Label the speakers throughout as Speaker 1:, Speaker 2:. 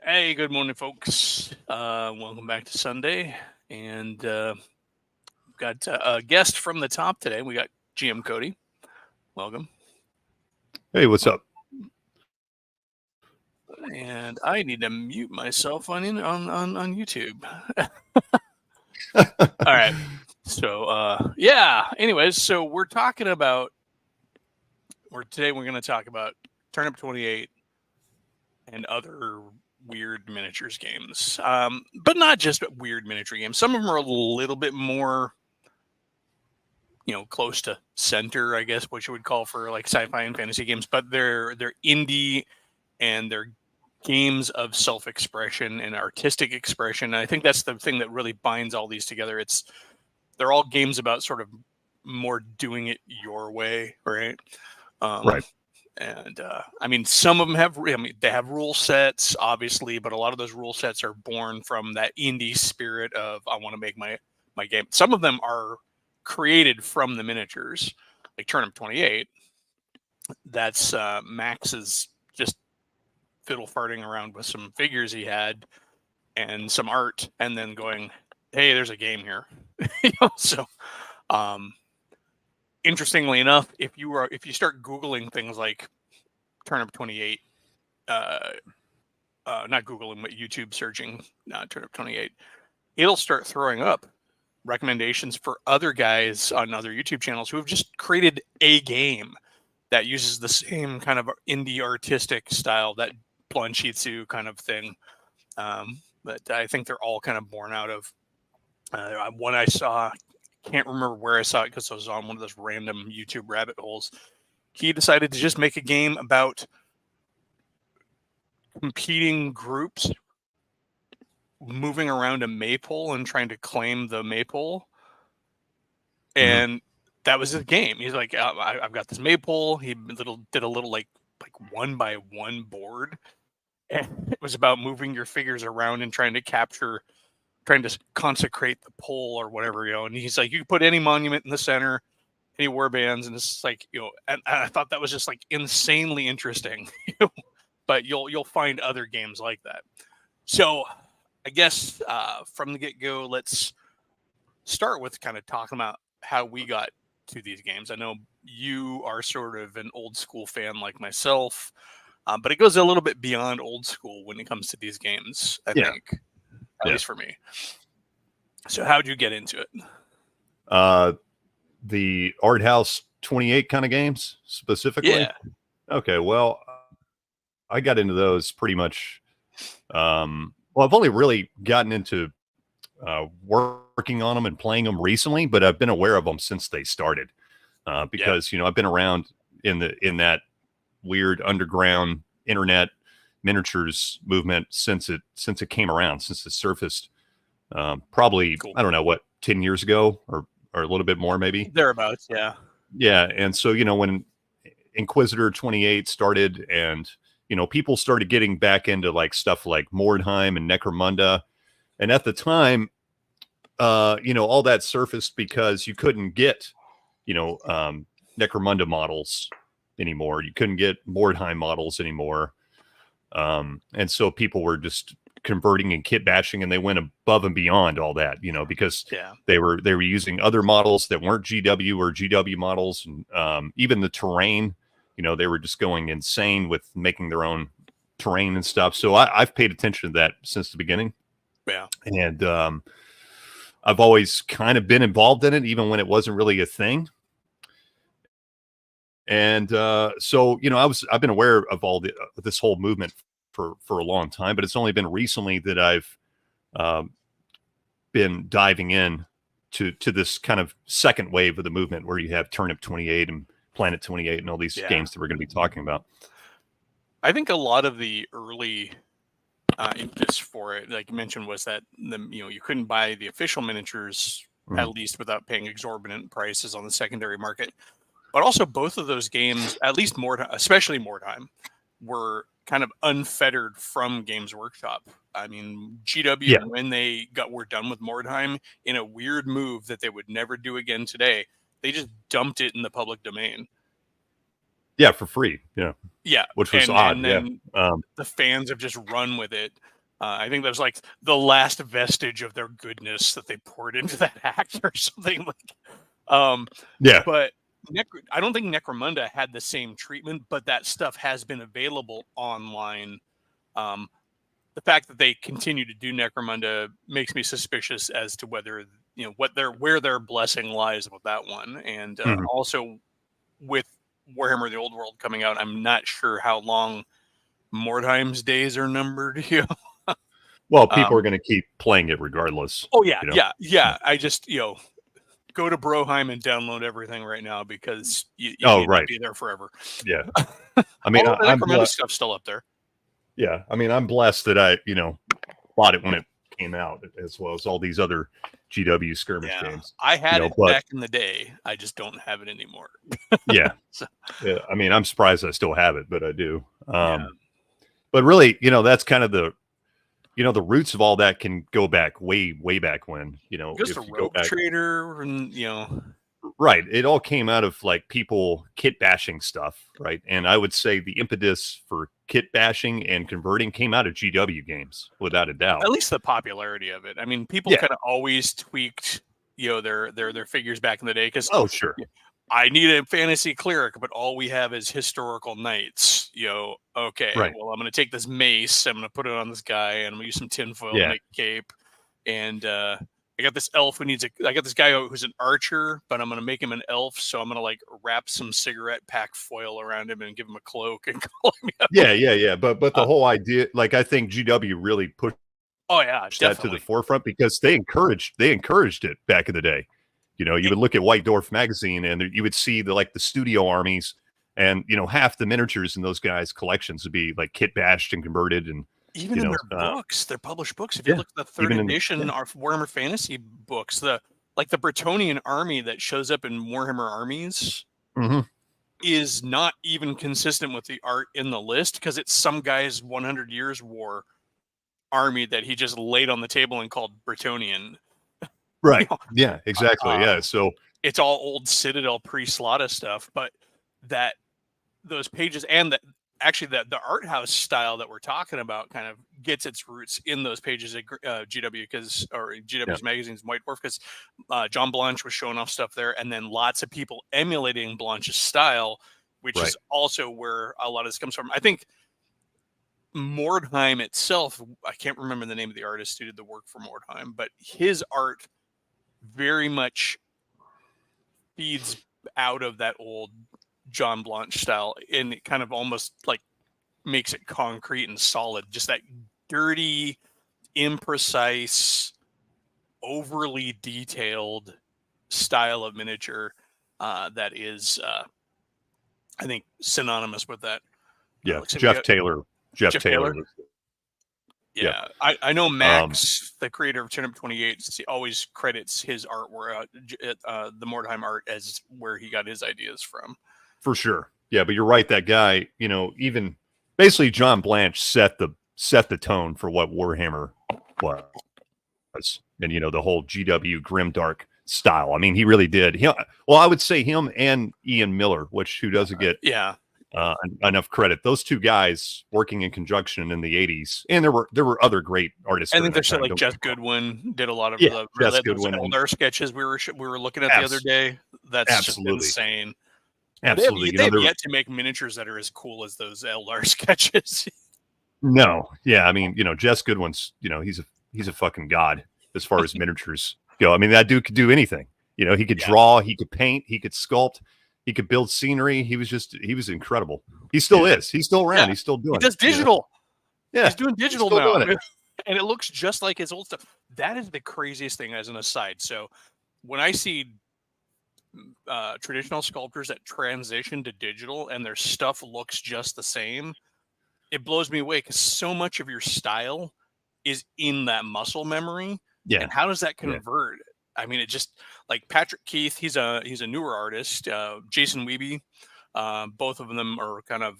Speaker 1: Hey, good morning, folks. Welcome back to Sunday, and we've got a guest from the top today. We got GM Cody. Welcome.
Speaker 2: Hey, what's up?
Speaker 1: And I need to mute myself on YouTube. All right. So yeah. Anyways, so we're talking about today. We're going to talk about Turnip28 and other weird miniatures games, but not just weird miniature games. Some of them are a little bit more, close to center, I guess, what you would call for like sci-fi and fantasy games. But they're indie, and they're games of self-expression and artistic expression. And I think that's the thing that really binds all these together. They're all games about sort of more doing it your way, right?
Speaker 2: Right.
Speaker 1: And I mean, some of them they have rule sets, obviously, but a lot of those rule sets are born from that indie spirit of I want to make my game. Some of them are created from the miniatures, like Turnip28. That's Max's just fiddle farting around with some figures he had and some art, and then going, "Hey, there's a game here." So. Interestingly enough, if you start Googling things like Turnip28, not Googling, but YouTube searching Turnip28, it'll start throwing up recommendations for other guys on other YouTube channels who have just created a game that uses the same kind of indie artistic style, that Planchitsu kind of thing. But I think they're all kind of born out of one I saw. Can't remember where I saw it because I was on one of those random YouTube rabbit holes. He decided to just make a game about competing groups moving around a maypole and trying to claim the maypole. And that was his game. He's like, I've got this maypole. He did a little like 1x1 board. And it was about moving your figures around and trying to consecrate the pole or whatever, and he's like, you can put any monument in the center, any warbands, and it's like, and I thought that was just like insanely interesting. But you'll find other games like that. So I guess from the get-go, let's start with kind of talking about how we got to these games. I know you are sort of an old school fan like myself, but it goes a little bit beyond old school when it comes to these games, I think. At least for me. So how'd you get into it?
Speaker 2: The arthouse 28 kind of games specifically?
Speaker 1: Yeah.
Speaker 2: Okay, well, I got into those pretty much. I've only really gotten into working on them and playing them recently, but I've been aware of them since they started. Because I've been around in that weird underground internet miniatures movement since it came around, since it surfaced, probably cool. I don't know, 10 years ago or a little bit more, maybe
Speaker 1: thereabouts.
Speaker 2: And so when Inquisitor 28 started, and people started getting back into like stuff like Mordheim and Necromunda, and at the time all that surfaced because you couldn't get Necromunda models anymore, you couldn't get Mordheim models anymore. And so people were just converting and kitbashing, and they went above and beyond all that, because they were using other models that weren't GW or GW models, and even the terrain, they were just going insane with making their own terrain and stuff. So I've paid attention to that since the beginning.
Speaker 1: Yeah,
Speaker 2: and I've always kind of been involved in it, even when it wasn't really a thing. And so I've been aware of all this whole movement for a long time, but it's only been recently that I've been diving in to this kind of second wave of the movement, where you have Turnip28 and Planet 28 and all these games that we're going to be talking about.
Speaker 1: I think a lot of the early impetus for it, like you mentioned, was that you couldn't buy the official miniatures at least without paying exorbitant prices on the secondary market. But also both of those games, at least especially Mordheim, were kind of unfettered from Games Workshop. I mean, GW, when they were done with Mordheim, in a weird move that they would never do again today, they just dumped it in the public domain.
Speaker 2: Yeah, for free. Yeah.
Speaker 1: Yeah.
Speaker 2: Which was odd.
Speaker 1: And then the fans have just run with it. I think that was like the last vestige of their goodness that they poured into that act or something.
Speaker 2: Yeah.
Speaker 1: But I don't think Necromunda had the same treatment, but that stuff has been available online. The fact that they continue to do Necromunda makes me suspicious as to whether where their blessing lies with that one, and also with Warhammer: The Old World coming out, I'm not sure how long Mordheim's days are numbered.
Speaker 2: Well, people are going to keep playing it regardless.
Speaker 1: Oh yeah, yeah. I just go to Broheim and download everything right now because you may not be there forever.
Speaker 2: Yeah, I mean,
Speaker 1: all the Necromunda stuff's still up there.
Speaker 2: Yeah, I mean, I'm blessed that I bought it when it came out, as well as all these other GW skirmish games.
Speaker 1: I had it back in the day. I just don't have it anymore.
Speaker 2: Yeah. Yeah. I mean, I'm surprised I still have it, but I do. But really, that's kind of the roots of all that can go back way back when,
Speaker 1: just a rogue trader and,
Speaker 2: Right. It all came out of like people kit bashing stuff. Right. And I would say the impetus for kit bashing and converting came out of GW games, without a doubt.
Speaker 1: At least the popularity of it. I mean, people kind of always tweaked, their figures back in the day. Cause
Speaker 2: sure.
Speaker 1: I need a fantasy cleric, but all we have is historical knights. Okay.
Speaker 2: Right.
Speaker 1: Well, I'm going to take this mace. I'm going to put it on this guy and I'm going to use some tinfoil to make a cape. And, I got this elf who I got this guy who's an archer, but I'm going to make him an elf. So I'm going to like wrap some cigarette pack foil around him and give him a cloak and call him out.
Speaker 2: Yeah. But the whole idea, like, I think GW really pushed that to the forefront because they encouraged it back in the day. You would look at White Dwarf magazine and you would see the studio armies and, half the miniatures in those guys' collections would be like kit bashed and converted. And
Speaker 1: even in their books, their published books, if you look at the third edition of Warhammer Fantasy books, the Bretonnian army that shows up in Warhammer Armies is not even consistent with the art in the list because it's some guy's 100 Years War army that he just laid on the table and called Bretonnian.
Speaker 2: Right. Yeah, exactly. Yeah. So
Speaker 1: it's all old Citadel pre-Slaughter stuff, but those pages and actually the art house style that we're talking about kind of gets its roots in those pages at GW's magazines, White Dwarf, because John Blanche was showing off stuff there, and then lots of people emulating Blanche's style, which is also where a lot of this comes from. I think Mordheim itself, I can't remember the name of the artist who did the work for Mordheim, but his art very much feeds out of that old John Blanche style, and it kind of almost like makes it concrete and solid. Just that dirty, imprecise, overly detailed style of miniature that is, I think, synonymous with that.
Speaker 2: Yeah, Jeff Taylor.
Speaker 1: Yeah, I know Max, the creator of Turnip28, always credits his artwork, the Mordheim art, as where he got his ideas from.
Speaker 2: For sure. Yeah, but you're right. That guy, even basically John Blanche set the tone for what Warhammer was. And, the whole GW grimdark style. I mean, he really did. I would say him and Ian Miller, who doesn't get enough credit. Those two guys working in conjunction in the 80s. And there were other great artists.
Speaker 1: I think there's like Jess Goodwin did a lot of the Eldar sketches we were looking at the other day. That's just insane.
Speaker 2: Absolutely.
Speaker 1: They have yet to make miniatures that are as cool as those Eldar sketches.
Speaker 2: No. Yeah. I mean, Jess Goodwin's, he's a fucking god as far as miniatures go. I mean, that dude could do anything. He could draw, he could paint, he could sculpt, he could build scenery. He was incredible. He still is. He's still around. He's still doing it.
Speaker 1: He does digital.
Speaker 2: Yeah.
Speaker 1: He's doing digital now. And it looks just like his old stuff. That is the craziest thing as an aside. So when I see traditional sculptors that transition to digital and their stuff looks just the same, it blows me away because so much of your style is in that muscle memory.
Speaker 2: Yeah.
Speaker 1: And how does that convert? I mean, it just like Patrick Keith, he's a newer artist. Jason Wiebe, both of them are kind of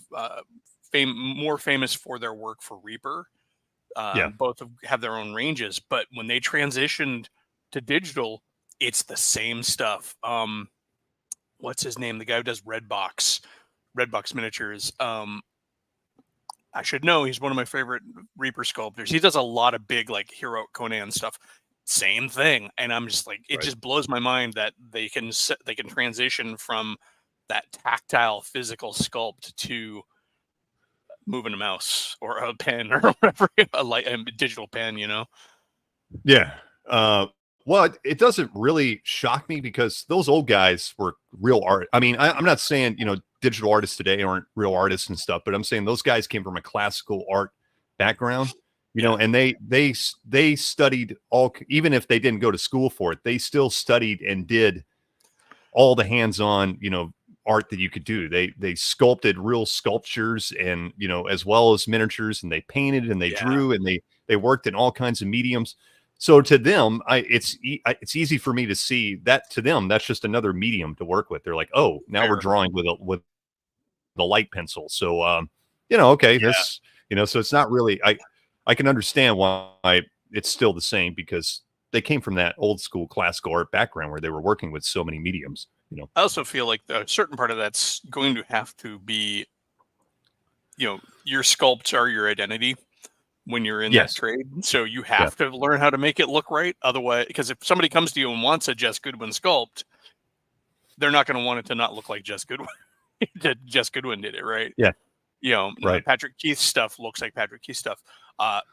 Speaker 1: more famous for their work for Reaper. Both have their own ranges, but when they transitioned to digital, it's the same stuff. What's his name? The guy who does Redbox miniatures. I should know. He's one of my favorite Reaper sculptors. He does a lot of big, like, heroic Conan stuff. Same thing, and I'm just like, it just blows my mind that they can transition from that tactile, physical sculpt to moving a mouse or a pen or whatever, a digital pen.
Speaker 2: Yeah. Well, it doesn't really shock me because those old guys were real art. I mean, I'm not saying, digital artists today aren't real artists and stuff, but I'm saying those guys came from a classical art background, and they studied all, even if they didn't go to school for it, they still studied and did all the hands-on, art that you could do. They sculpted real sculptures and, as well as miniatures, and they painted and they drew and they worked in all kinds of mediums. So to them, it's easy for me to see that to them, that's just another medium to work with. They're like, oh, now we're drawing with the light pencil. So, okay, this, so it's not really, I can understand why it's still the same because they came from that old school classical art background where they were working with so many mediums,
Speaker 1: I also feel like a certain part of that's going to have to be, your sculpts are your identity when you're in that trade. So you have to learn how to make it look right. Otherwise, because if somebody comes to you and wants a Jess Goodwin sculpt, they're not going to want it to not look like Jess Goodwin. Jess Goodwin did it, right?
Speaker 2: Yeah.
Speaker 1: Patrick Keith stuff looks like Patrick Keith stuff. But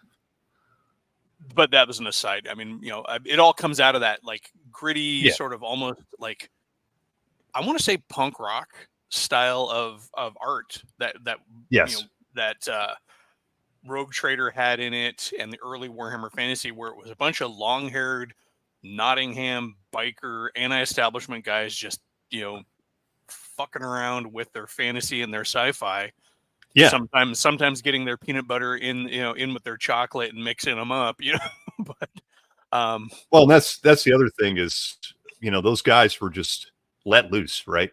Speaker 1: that was an aside. I mean, it all comes out of that like gritty sort of almost like, I want to say punk rock style of art that Rogue Trader had in it, and the early Warhammer Fantasy, where it was a bunch of long-haired Nottingham biker anti-establishment guys just fucking around with their fantasy and their sci-fi. Sometimes getting their peanut butter in with their chocolate and mixing them up. But
Speaker 2: well, that's the other thing is those guys were just let loose, right?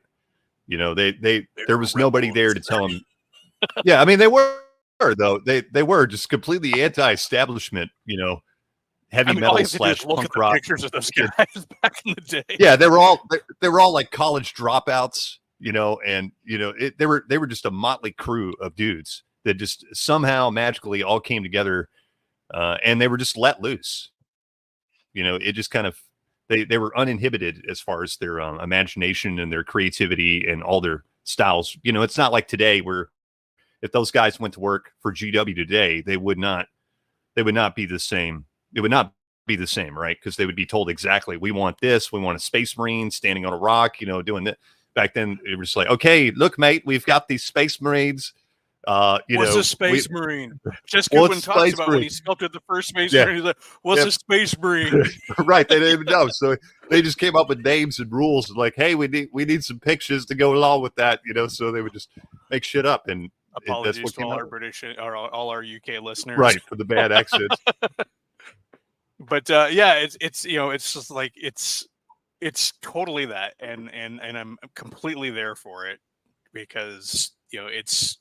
Speaker 2: There was nobody there to tell them. Yeah, I mean they were. Though they were just completely anti-establishment, heavy metal slash punk rock.
Speaker 1: Pictures of those guys back in the day.
Speaker 2: Yeah, they were all like college dropouts, and they were just a motley crew of dudes that just somehow magically all came together, and they were just let loose. It just kind of they were uninhibited as far as their imagination and their creativity and all their styles. It's not like today where if those guys went to work for GW today, they would not be the same. It would not be the same, right? Because they would be told exactly, we want this, we want a space marine standing on a rock, doing that. Back then it was like, okay, look, mate, we've got these space marines.
Speaker 1: What's a space marine? Just Goodwin talks about when he sculpted the first space marine. He's like, what's a space marine?
Speaker 2: Right, they didn't even know. So they just came up with names and rules like, hey, we need some pictures to go along with that, so they would just make shit up. And
Speaker 1: apologies to all our British or all our UK listeners,
Speaker 2: right, for the bad accents.
Speaker 1: But it's just like it's totally that, and I'm completely there for it because it's.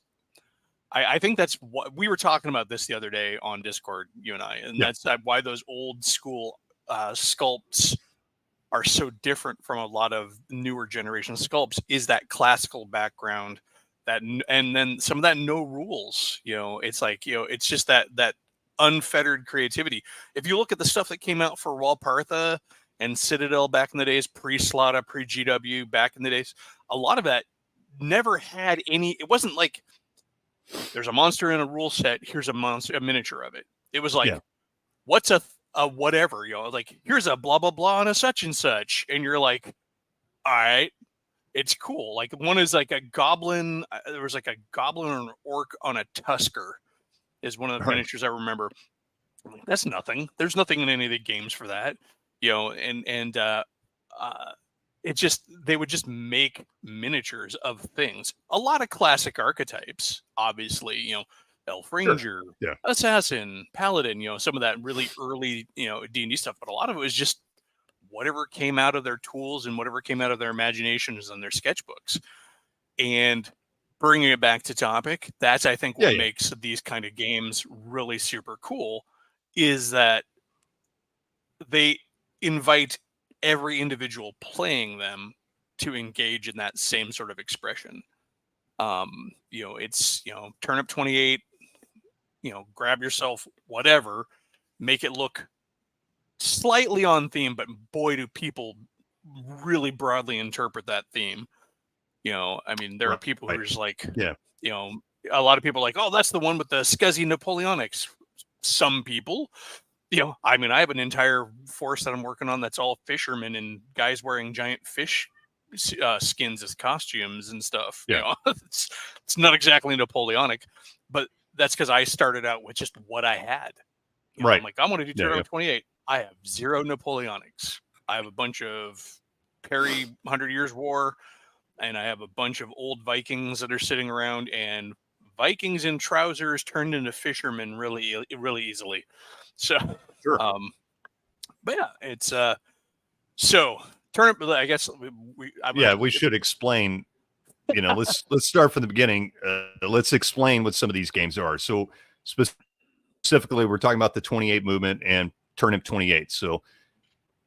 Speaker 1: I think that's what we were talking about this the other day on Discord, you and I, and that's why those old school sculpts are so different from a lot of newer generation sculpts. Is that classical background? And then some of that no rules, it's like, it's just that unfettered creativity. If you look at the stuff that came out for Walpartha and Citadel back in the days, pre-Slaughter, pre-GW back in the days, a lot of that never had any, it wasn't like there's a monster in a rule set, here's a miniature of it. It was like, what's a whatever, like here's a blah, blah, blah on a such and such. And you're like, all right. It's cool. Like one is like a goblin. There was like a goblin or an orc on a tusker is one of the miniatures I remember. I'm like, that's nothing. There's nothing in any of the games for that, and it just, they would just make miniatures of things. A lot of classic archetypes, obviously, Elf Ranger, Assassin, Paladin, some of that really early, D&D stuff, but a lot of it was just whatever came out of their tools and whatever came out of their imaginations and their sketchbooks. And bringing it back to topic, that's, I think, what makes these kind of games really super cool is that they invite every individual playing them to engage in that same sort of expression. It's, Turnip28 grab yourself whatever, make it look slightly on theme, but boy, do people really broadly interpret that theme. I mean, there are people who are just like, a lot of people are like, oh, that's the one with the scuzzy Napoleonics. Some people, I mean, I have an entire force that I'm working on that's all fishermen and guys wearing giant fish skins as costumes and stuff. It's not exactly Napoleonic, but that's because I started out with just what I had. I'm like, I'm going to do Turnip28. I have 0 Napoleonics. I have a bunch of Perry 100 Years War, and I have a bunch of old Vikings that are sitting around, and Vikings in trousers turned into fishermen really, really easily. So, but yeah, it's so Turnip. I guess
Speaker 2: we should explain. Let's start from the beginning. Let's explain what some of these games are. So specifically, we're talking about the 28 movement and Turnip28. So,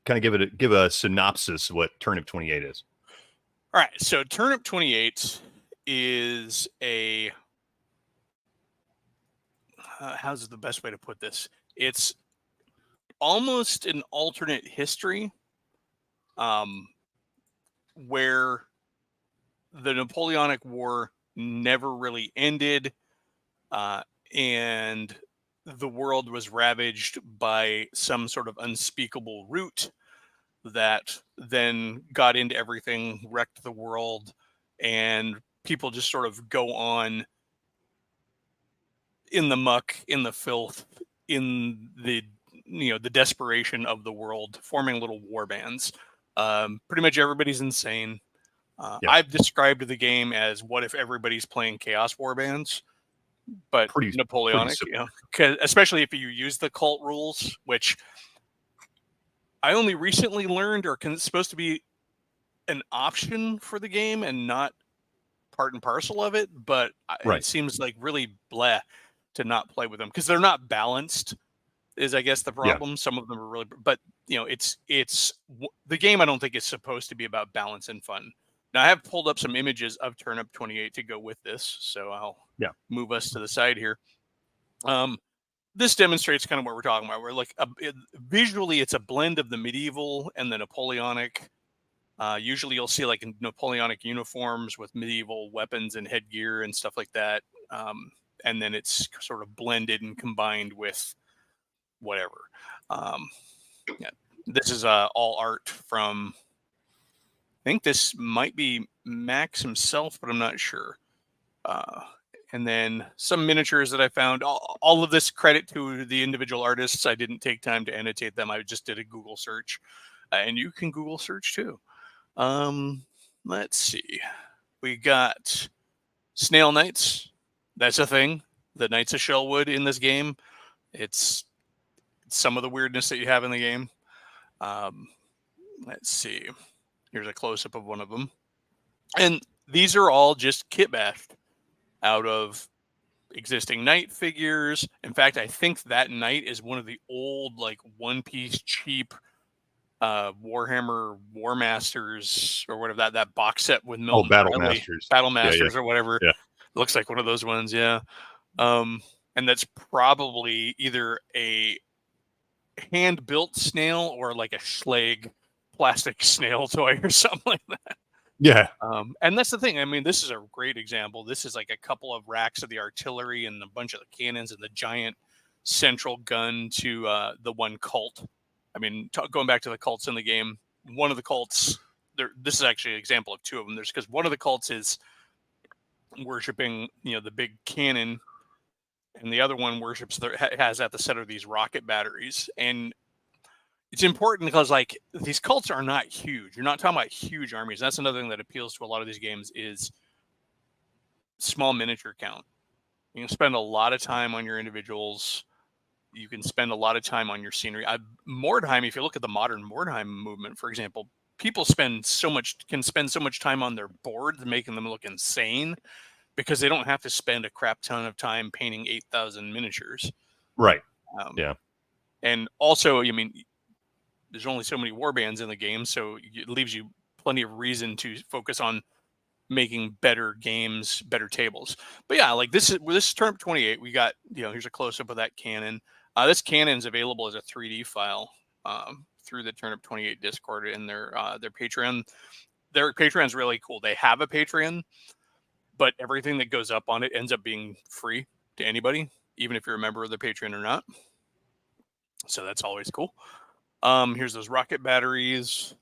Speaker 2: kind of give a synopsis of what Turnip28 is.
Speaker 1: All right. So Turnip28 is a how's the best way to put this? It's almost an alternate history, where the Napoleonic War never really ended, and the world was ravaged by some sort of unspeakable root that then got into everything, wrecked the world, and people just sort of go on in the muck, in the filth, in the the desperation of the world, forming little war bands. Pretty much everybody's insane. I've described the game as what if everybody's playing Chaos War bands, but Napoleonic, especially if you use the cult rules, which I only recently learned are supposed to be an option for the game and not part and parcel of it, but it seems like really bleh to not play with them because they're not balanced is I guess the problem. Some of them are really, but it's the game I don't think is supposed to be about balance and fun. Now I have pulled up some images of Turnip28 to go with this, so I'll move us to the side here. This demonstrates kind of what we're talking about. We're like visually, it's a blend of the medieval and the Napoleonic. Usually, you'll see like Napoleonic uniforms with medieval weapons and headgear and stuff like that, and then it's sort of blended and combined with whatever. This is all art from. I think this might be Max himself, but I'm not sure. And then some miniatures that I found. All of this credit to the individual artists. I didn't take time to annotate them. I just did a Google search. And you can Google search too. Let's see. We got Snail Knights. That's a thing. The Knights of Shellwood in this game. It's some of the weirdness that you have in the game. Let's see. Here's a close-up of one of them. And these are all just kitbashed out of existing knight figures. In fact, I think that knight is one of the old, like, one-piece cheap Warhammer War Masters or whatever, that box set with Milton
Speaker 2: Battle Masters
Speaker 1: or whatever.
Speaker 2: Yeah.
Speaker 1: Looks like one of those ones, yeah. And that's probably either a hand-built snail or like a Schleg plastic snail toy or something like that.
Speaker 2: Yeah.
Speaker 1: And that's the thing. I mean, this is a great example. This is like a couple of racks of the artillery and a bunch of the cannons and the giant central gun to the one cult. I mean, going back to the cults in the game, one of the cults, this is actually an example of two of them. There's because one of the cults is worshiping, the big cannon, and the other one has at the center these rocket batteries. And it's important because, like, these cults are not huge. You're not talking about huge armies. That's another thing that appeals to a lot of these games is small miniature count. You can spend a lot of time on your individuals. You can spend a lot of time on your scenery. Mordheim, if you look at the modern Mordheim movement, for example, people can spend so much time on their boards, making them look insane because they don't have to spend a crap ton of time painting 8,000 miniatures.
Speaker 2: Right.
Speaker 1: And also, I mean, there's only so many warbands in the game, so it leaves you plenty of reason to focus on making better games, better tables. But yeah, like this is Turnip28. We got, here's a close up of that cannon. This cannon's available as a 3D file through the Turnip28 Discord and their Patreon. Their Patreon's really cool. They have a Patreon, but everything that goes up on it ends up being free to anybody, even if you're a member of the Patreon or not. So that's always cool. Here's those rocket batteries.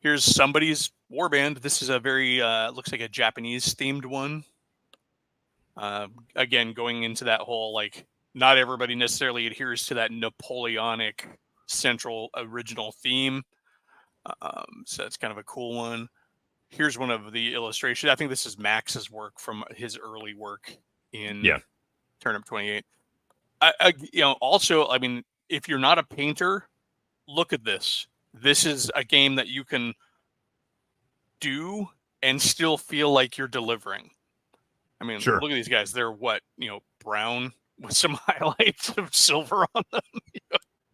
Speaker 1: Here's somebody's warband. This is a very, looks like a Japanese themed one. Again, going into that whole, like, not everybody necessarily adheres to that Napoleonic central original theme. So that's kind of a cool one. Here's one of the illustrations. I think this is Max's work from his early work in Turnip28. Also, I mean, if you're not a painter, look at this. This is a game that you can do and still feel like you're delivering. I mean, look at these guys. They're brown with some highlights of silver on them.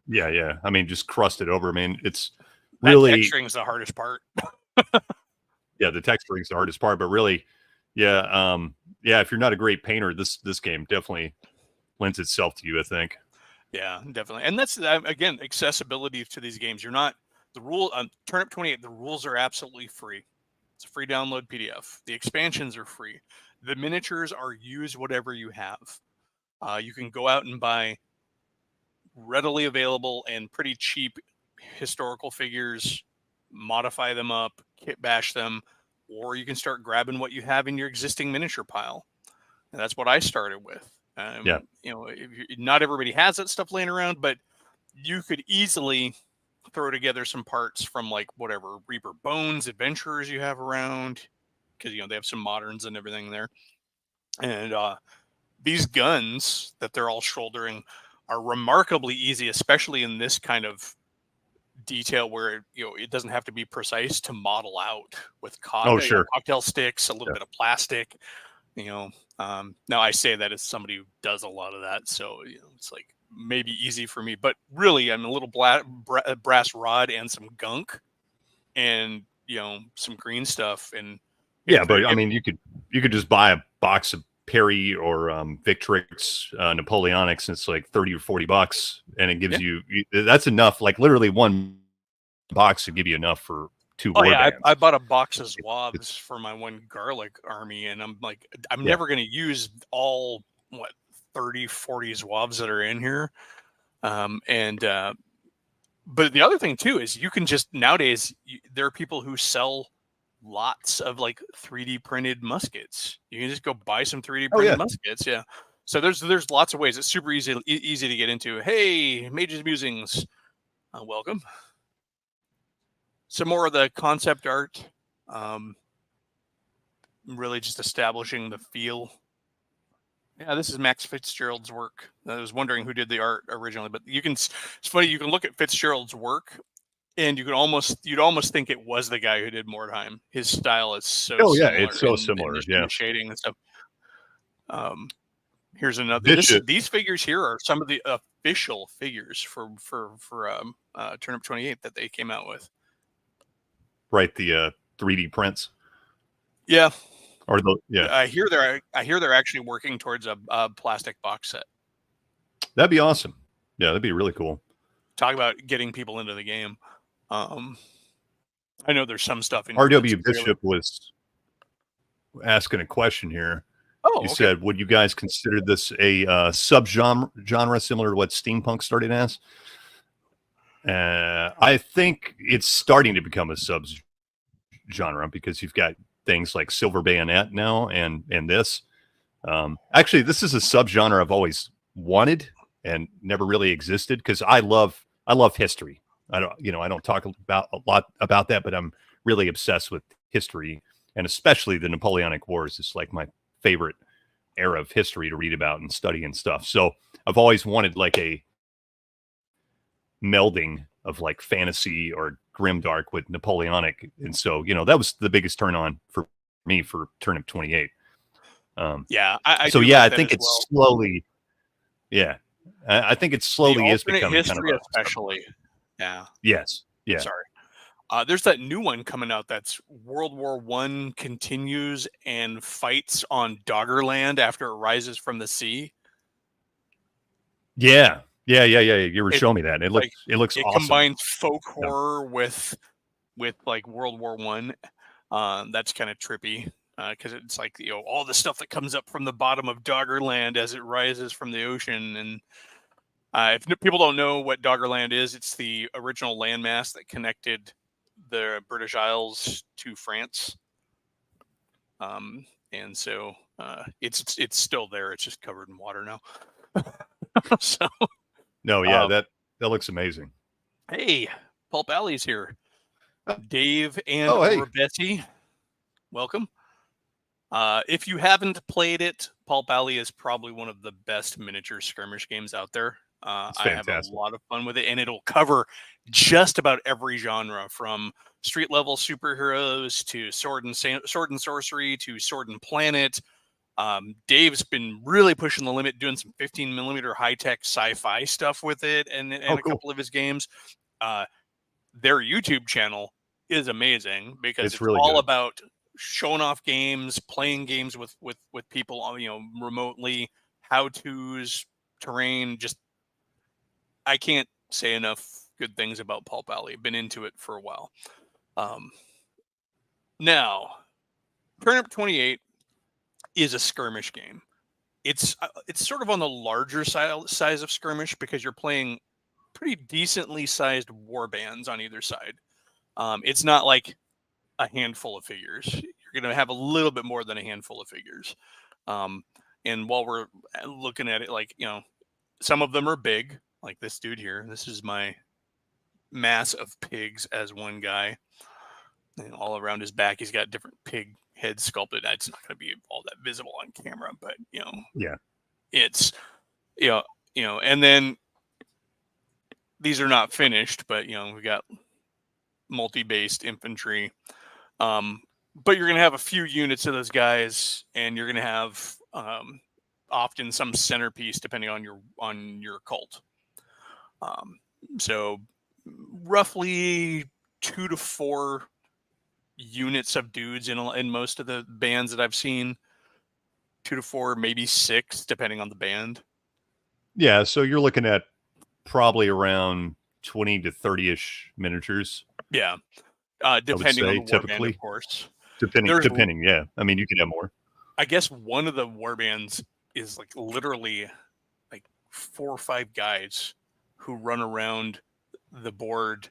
Speaker 2: Yeah. I mean, just crusted over. I mean, it's really
Speaker 1: texturing is the hardest part.
Speaker 2: Yeah, the texturing is the hardest part, but really, if you're not a great painter, this game definitely lends itself to you, I think.
Speaker 1: Yeah, definitely. And that's, again, accessibility to these games. You're not, the rule on Turnip28, the rules are absolutely free. It's a free download PDF. The expansions are free. The miniatures are use whatever you have. You can go out and buy readily available and pretty cheap historical figures, modify them up, kit bash them, or you can start grabbing what you have in your existing miniature pile. And that's what I started with. Not everybody has that stuff laying around, but you could easily throw together some parts from like whatever Reaper Bones adventurers you have around, because they have some moderns and everything there. And these guns that they're all shouldering are remarkably easy, especially in this kind of detail where it doesn't have to be precise to model out with cocktail sticks, a little bit of plastic. Now I say that as somebody who does a lot of that, so it's like maybe easy for me, but really I'm a little brass rod and some gunk and some green stuff. And
Speaker 2: but I mean, you could just buy a box of Perry or Victrix Napoleonics, and it's like $30 or $40, and it gives you that's enough. Like literally one box to give you enough for 2 warbands.
Speaker 1: I bought a box of Zouaves for my one garlic army, and I'm like, I'm never going to use all 30, 40 Zouaves that are in here. But the other thing too is you can just nowadays there are people who sell lots of like 3D printed muskets. You can just go buy some 3D printed muskets. Yeah. So there's lots of ways. It's super easy to get into. Hey, Mage's Musings, welcome. Some more of the concept art, really just establishing the feel. Yeah, this is Max Fitzgerald's work. I was wondering who did the art originally, but it's funny. You can look at Fitzgerald's work, and you'd almost think it was the guy who did Mordheim. His style is so similar.
Speaker 2: It's so similar.
Speaker 1: The shading and stuff. Here's another. These figures here are some of the official figures for Turnip28 that they came out with.
Speaker 2: Right, the 3D prints.
Speaker 1: Yeah.
Speaker 2: Or
Speaker 1: I hear they're actually working towards a plastic box set.
Speaker 2: That'd be awesome. Yeah, that'd be really cool.
Speaker 1: Talk about getting people into the game. I know there's some stuff in
Speaker 2: RW Bishop was asking a question here. He said, would you guys consider this a subgenre similar to what steampunk started as? I think it's starting to become a subgenre because you've got things like Silver Bayonet now and this. Actually, this is a subgenre I've always wanted and never really existed because I love history. I don't talk a lot about that, but I'm really obsessed with history, and especially the Napoleonic Wars. It's like my favorite era of history to read about and study and stuff. So I've always wanted like a melding of like fantasy or grimdark with Napoleonic, and so that was the biggest turn on for me for Turnip28. I think it's slowly. Yeah, I think it slowly is becoming
Speaker 1: history,
Speaker 2: kind of
Speaker 1: especially. Yeah.
Speaker 2: Yes. Yeah.
Speaker 1: Sorry. There's that new one coming out that's World War I continues and fights on Doggerland after it rises from the sea.
Speaker 2: Yeah. You were showing me that. It looks
Speaker 1: it
Speaker 2: awesome.
Speaker 1: combines folk horror with like World War I. That's kind of trippy because it's like, you know, all the stuff that comes up from the bottom of Doggerland as it rises from the ocean. And if people don't know what Doggerland is, it's the original landmass that connected the British Isles to France. And so it's still there. It's just covered in water now. So
Speaker 2: no, yeah, that looks amazing.
Speaker 1: Hey, Pulp Alley's here. Dave and
Speaker 2: hey.
Speaker 1: Bessie, welcome. If you haven't played it, Pulp Alley is probably one of the best miniature skirmish games out there. I have a lot of fun with it, and it'll cover just about every genre, from street level superheroes to sword and sorcery to Sword and Planet. Dave's been really pushing the limit, doing some 15mm high-tech sci-fi stuff with it, and a couple of his games. Their YouTube channel is amazing because it's really all about showing off games, playing games with people, you know, remotely, how-tos, terrain. Just, I can't say enough good things about Pulp Alley. Been into it for a while. Now, Turnip28 is a skirmish game. It's sort of on the larger size of skirmish because you're playing pretty decently sized war bands on either side. It's not like a handful of figures. You're going to have a little bit more than a handful of figures. And while we're looking at it, like, you know, some of them are big, like this dude here. This is my mass of pigs as one guy. And all around his back, he's got different pig heads sculpted. It's not going to be all that visible on camera, but, you know,
Speaker 2: yeah,
Speaker 1: it's, you know, and then these are not finished, but, you know, we got multi-based infantry. But you're going to have a few units of those guys, and you're going to have often some centerpiece depending on your cult. So roughly 2 to 4 units of dudes in most of the bands that I've seen. 2 to 4, maybe 6, depending on the band.
Speaker 2: Yeah, so you're looking at probably around 20 to 30-ish miniatures.
Speaker 1: Yeah. Depending on the warband, of course.
Speaker 2: Depending, yeah. I mean, you could have more.
Speaker 1: I guess one of the warbands is like literally like 4 or 5 guys who run around the board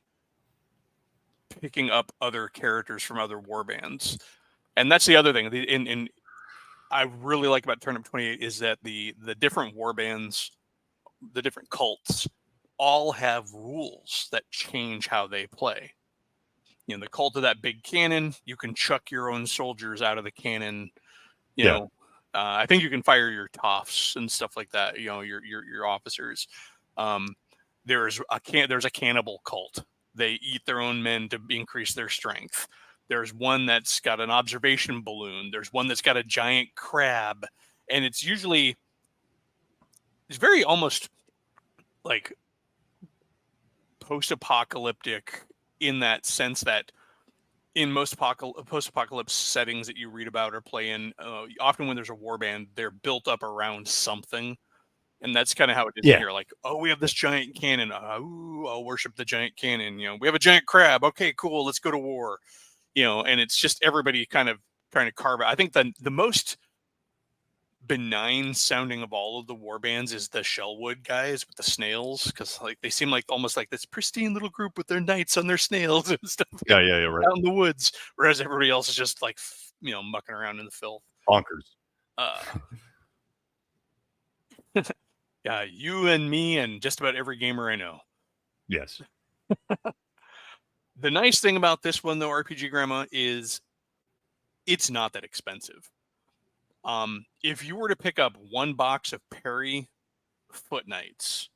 Speaker 1: picking up other characters from other warbands. And that's the other thing. In I really like about Turnip28 is that the different warbands, the different cults, all have rules that change how they play. You know, the cult of that big cannon, you can chuck your own soldiers out of the cannon. You know, I think you can fire your toffs and stuff like that. You know, your officers. There's a cannibal cult. They eat their own men to increase their strength. There's one that's got an observation balloon. There's one that's got a giant crab, and it's very almost like post-apocalyptic in that sense that in most post-apocalypse settings that you read about or play in, often when there's a warband, they're built up around something. And that's kind of how it is here. Like, oh, we have this giant cannon. I'll worship the giant cannon. You know, we have a giant crab. Okay, cool. Let's go to war. You know, and it's just everybody kind of trying to carve out. I think the most benign sounding of all of the war bands is the Shellwood guys with the snails, because like they seem like almost like this pristine little group with their knights on their snails and stuff.
Speaker 2: Right.
Speaker 1: Out in the woods, whereas everybody else is just like, you know, mucking around in the filth.
Speaker 2: Bonkers.
Speaker 1: Yeah, you and me and just about every gamer I know.
Speaker 2: Yes.
Speaker 1: The nice thing about this one, though, RPG Grandma, is it's not that expensive. If you were to pick up 1 box of Perry Foot Knights,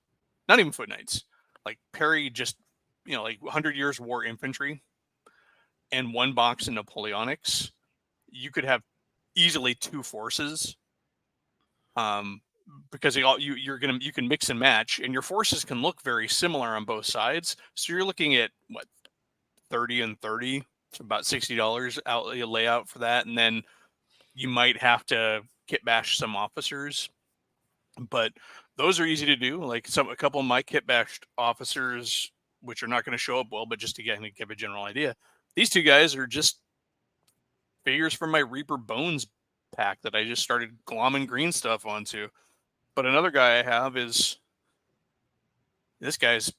Speaker 1: not even Foot Knights, like Perry, just, you know, like 100 Years War Infantry, and 1 box of Napoleonics, you could have easily 2 forces. Because you can mix and match, and your forces can look very similar on both sides. So you're looking at what, 30 and 30. It's about $60 out layout for that, and then you might have to kit bash some officers, but those are easy to do. Like a couple of my kit bashed officers, which are not going to show up well, but just to give a general idea, these two guys are just figures from my Reaper Bones pack that I just started glomming green stuff onto. But another guy I have is this guy's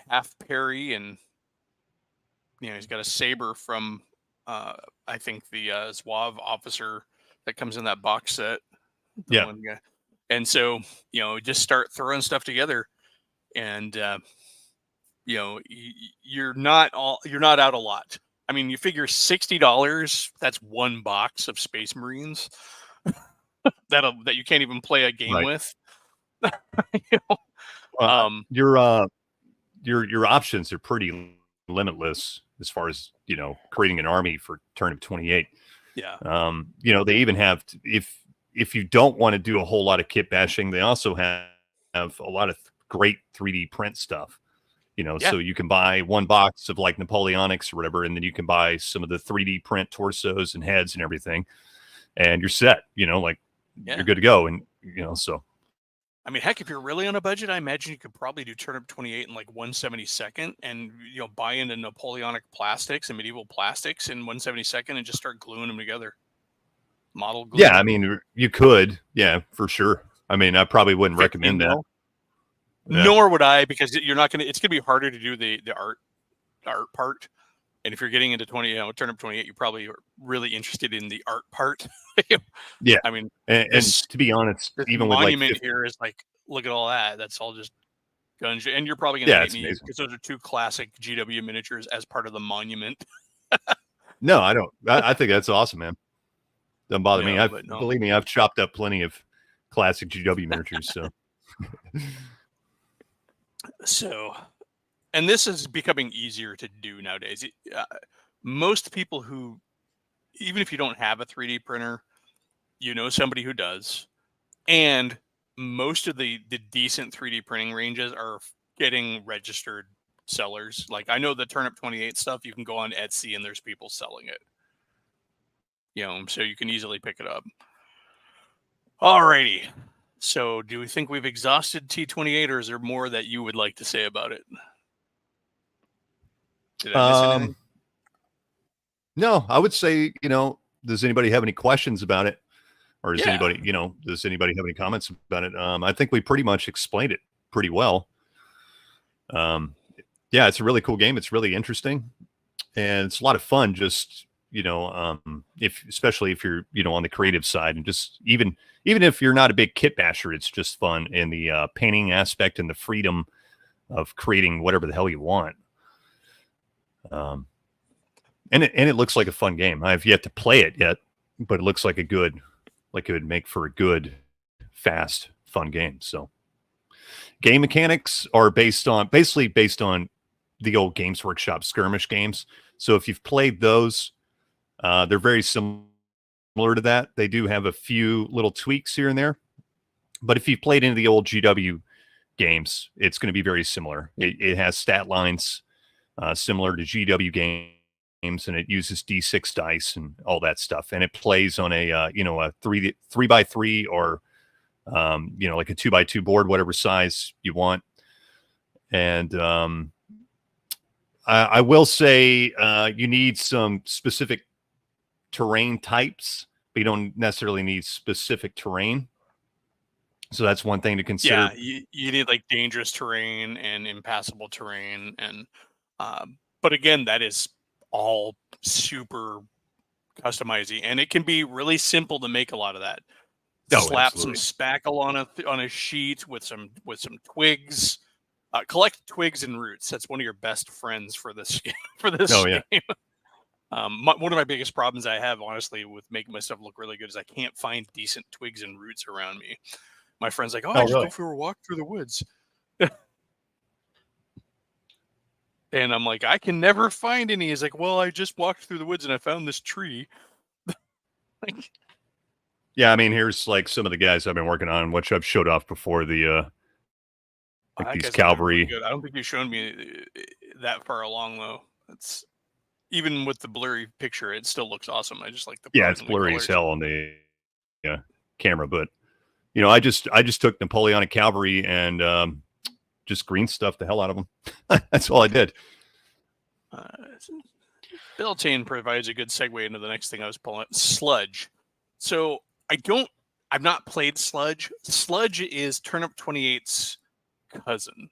Speaker 1: half parry, and he's got a saber from I think the Zouave officer that comes in that box set. One guy. And so just start throwing stuff together, and you're not out a lot. I mean, you figure $60, that's one box of Space Marines that you can't even play a game with.
Speaker 2: Your options are pretty limitless as far as creating an army for Turnip28. They even have if you don't want to do a whole lot of kit bashing, they also have a lot of great 3D print stuff. So you can buy one box of like Napoleonics or whatever, and then you can buy some of the 3D print torsos and heads and everything, and you're set. You're good to go. And so
Speaker 1: I mean, heck, if you're really on a budget, I imagine you could probably do Turnip28 in like 1/72nd, and buy into Napoleonic plastics and medieval plastics in 1/72nd and just start gluing them together. Model glue.
Speaker 2: Yeah, I mean, you could, for sure. I mean, I probably wouldn't recommend that.
Speaker 1: Nor would I, because it's going to be harder to do the art part. And if you're getting into Turnip28, you probably are really interested in the art part. I mean,
Speaker 2: and to be honest, even with
Speaker 1: monument here is like, look at all that. That's all just guns. And you're probably going to hate me because those are two classic GW miniatures as part of the monument.
Speaker 2: No, I don't. I think that's awesome, man. Doesn't bother me. Believe me, I've chopped up plenty of classic GW miniatures.
Speaker 1: So, and this is becoming easier to do nowadays. Most people who, even if you don't have a 3D printer, somebody who does, and most of the decent 3D printing ranges are getting registered sellers. Like I know the Turnip28 stuff, you can go on Etsy and there's people selling it. So you can easily pick it up. Alrighty. So do we think we've exhausted T28, or is there more that you would like to say about it? Did I miss anything?
Speaker 2: No, I would say, does anybody have any questions about it? Or does anybody have any comments about it? I think we pretty much explained it pretty well. It's a really cool game. It's really interesting. And it's a lot of fun just, especially if you're, on the creative side, and just even if you're not a big kit basher, it's just fun in the painting aspect and the freedom of creating whatever the hell you want. And it looks like a fun game. I've yet to play it yet, but it looks like it would make for a good, fast, fun game. So game mechanics are basically based on the old Games Workshop skirmish games. So if you've played those, they're very similar to that. They do have a few little tweaks here and there, but if you've played into the old GW games, it's going to be very similar. It has stat lines similar to GW games, and it uses D6 dice and all that stuff. And it plays on a a 3x3 or like a 2x2 board, whatever size you want. And I will say you need some specific terrain types, but you don't necessarily need specific terrain. So that's one thing to consider.
Speaker 1: Yeah, you need like dangerous terrain and impassable terrain, and but again, that is all super customizing, and it can be really simple to make a lot of that. Slap some spackle on a sheet with some twigs. Collect twigs and roots. That's one of your best friends for this game. Game. One of my biggest problems I have, honestly, with making my stuff look really good is I can't find decent twigs and roots around me. My friend's like, I just go for a walk through the woods. And I'm like, I can never find any. He's like, well, I just walked through the woods and I found this tree.
Speaker 2: Yeah, I mean, here's like some of the guys I've been working on, which I've showed off before, these cavalry.
Speaker 1: Really, I don't think you've shown me that far along, though. even with the blurry picture, it still looks awesome. I just like the
Speaker 2: Yeah, it's blurry as hell on the camera, but I just took Napoleonic cavalry and just green stuffed the hell out of them. That's all I did.
Speaker 1: Beltane provides a good segue into the next thing I was pulling up, Sludge. So I've not played Sludge. Sludge is Turnip28's cousin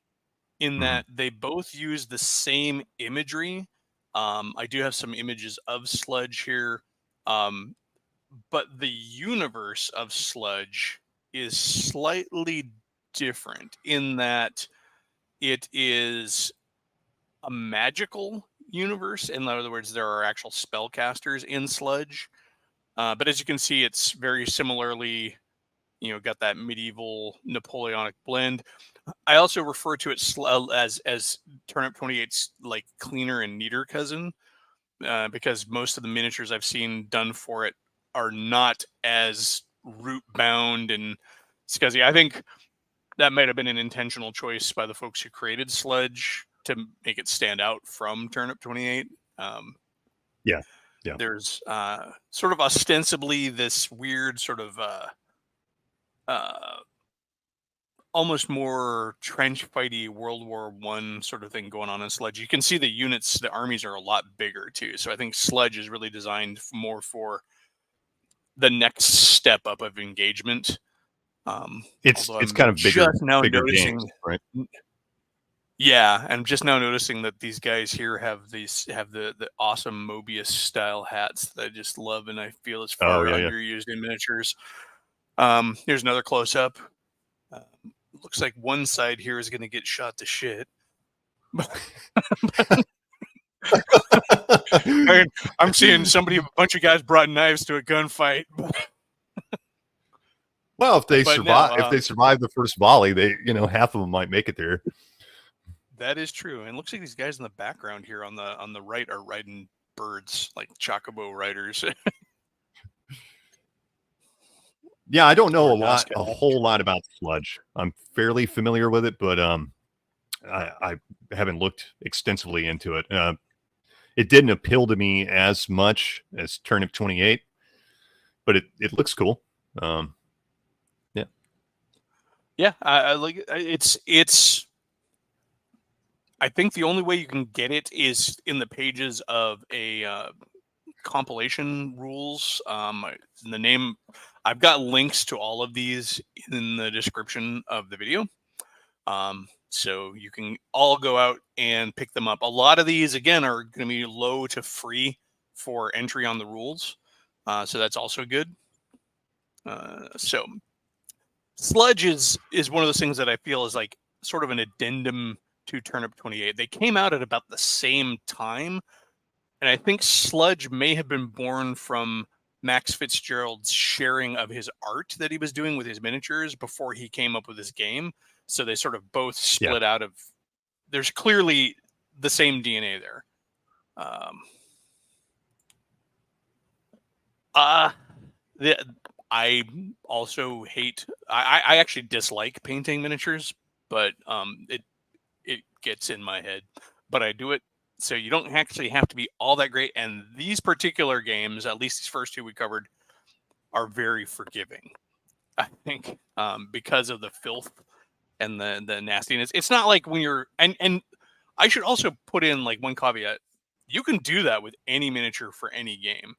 Speaker 1: in that they both use the same imagery. I do have some images of Sludge here. But the universe of Sludge is slightly different in that it is a magical universe. In other words, there are actual spellcasters in Sludge. But as you can see, it's very similarly, got that medieval Napoleonic blend. I also refer to it as Turnip28's like cleaner and neater cousin, because most of the miniatures I've seen done for it are not as root bound and scuzzy. I think that might have been an intentional choice by the folks who created Sludge to make it stand out from Turnip28.
Speaker 2: Yeah.
Speaker 1: There's sort of ostensibly this weird sort of almost more trench fighty World War I sort of thing going on in Sludge. You can see the units, the armies are a lot bigger too. So I think Sludge is really designed more for the next step up of engagement.
Speaker 2: It's kind of bigger,
Speaker 1: just now
Speaker 2: bigger
Speaker 1: noticing,
Speaker 2: games, right?
Speaker 1: Yeah, I'm just now noticing that these guys here have the awesome Mobius style hats that I just love, and I feel is far underused in miniatures. Here's another close up. Looks like one side here is going to get shot to shit. I'm seeing a bunch of guys brought knives to a gunfight.
Speaker 2: Well, if they survive the first volley, they half of them might make it there.
Speaker 1: That is true, and it looks like these guys in the background here on the right are riding birds, like chocobo riders.
Speaker 2: Yeah, I don't know a whole lot about Sludge. I'm fairly familiar with it, but I haven't looked extensively into it. It didn't appeal to me as much as Turnip28, but it looks cool.
Speaker 1: Yeah, I like it's. I think the only way you can get it is in the pages of a compilation rules. The name, I've got links to all of these in the description of the video. So you can all go out and pick them up. A lot of these, again, are going to be low to free for entry on the rules. So that's also good. So Sludge is one of those things that I feel is like sort of an addendum to Turnip28. They came out at about the same time. And I think Sludge may have been born from Max Fitzgerald's sharing of his art that he was doing with his miniatures before he came up with his game. So they sort of both split out of... There's clearly the same DNA there. I also hate... I actually dislike painting miniatures, but it gets in my head. But I do it. So you don't actually have to be all that great. And these particular games, at least these first two we covered, are very forgiving, I think, because of the filth and the nastiness. It's not like when you're... And I should also put in like one caveat. You can do that with any miniature for any game.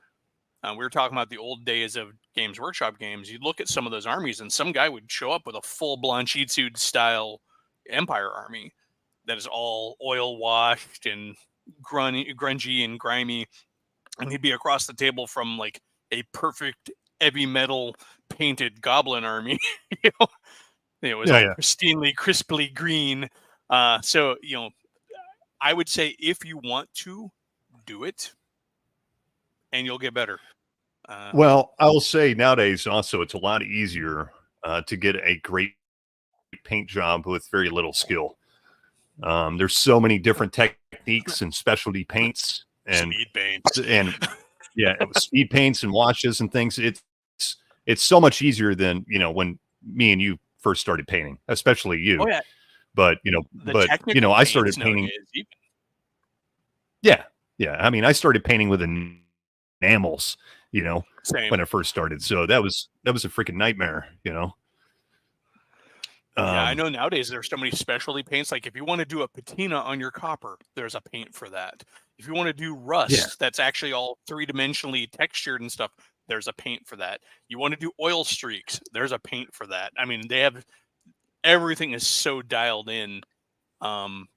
Speaker 1: We were talking about the old days of Games Workshop games. You look at some of those armies and some guy would show up with a full Blanchitsude style Empire army that is all oil washed and grungy and grimy, and he'd be across the table from like a perfect heavy metal painted goblin army. It was all pristinely, crisply green. So I would say if you want to do it, and you'll get better.
Speaker 2: Well, I will say nowadays also it's a lot easier to get a great paint job with very little skill. There's so many different techniques and specialty paints and
Speaker 1: speed paints
Speaker 2: and speed paints and washes and things. It's so much easier than when me and you first started painting, especially you.
Speaker 1: Oh, yeah.
Speaker 2: But I started painting. Yeah, Yeah. I mean, I started painting with enamels,
Speaker 1: Same.
Speaker 2: when I first started. So that was a freaking nightmare,
Speaker 1: Yeah, I know nowadays there's so many specialty paints. Like if you want to do a patina on your copper, there's a paint for that. If you want to do rust, that's actually all three-dimensionally textured and stuff, there's a paint for that. You want to do oil streaks, there's a paint for that. I mean, they have everything is so dialed in. And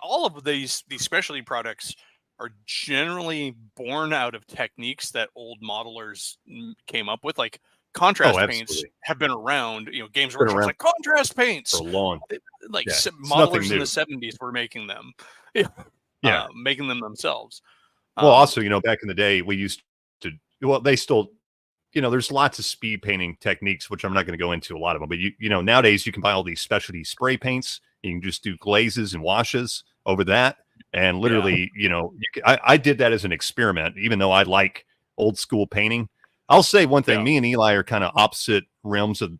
Speaker 1: all of these specialty products are generally born out of techniques that old modelers came up with. Like
Speaker 2: Oh,
Speaker 1: contrast paints
Speaker 2: absolutely.
Speaker 1: have been around. Games
Speaker 2: Been
Speaker 1: Workshop's
Speaker 2: around
Speaker 1: like contrast paints.
Speaker 2: for a long.
Speaker 1: Like
Speaker 2: Yeah, it's nothing
Speaker 1: modelers in
Speaker 2: new.
Speaker 1: the 70s were making them,
Speaker 2: Yeah.
Speaker 1: making them themselves.
Speaker 2: Well, also, back in the day, we used to. Well, they still. There's lots of speed painting techniques, which I'm not going to go into a lot of them. But nowadays you can buy all these specialty spray paints. You can just do glazes and washes over that, and literally, I did that as an experiment, even though I like old school painting. I'll say one thing: me and Eli are kind of opposite realms of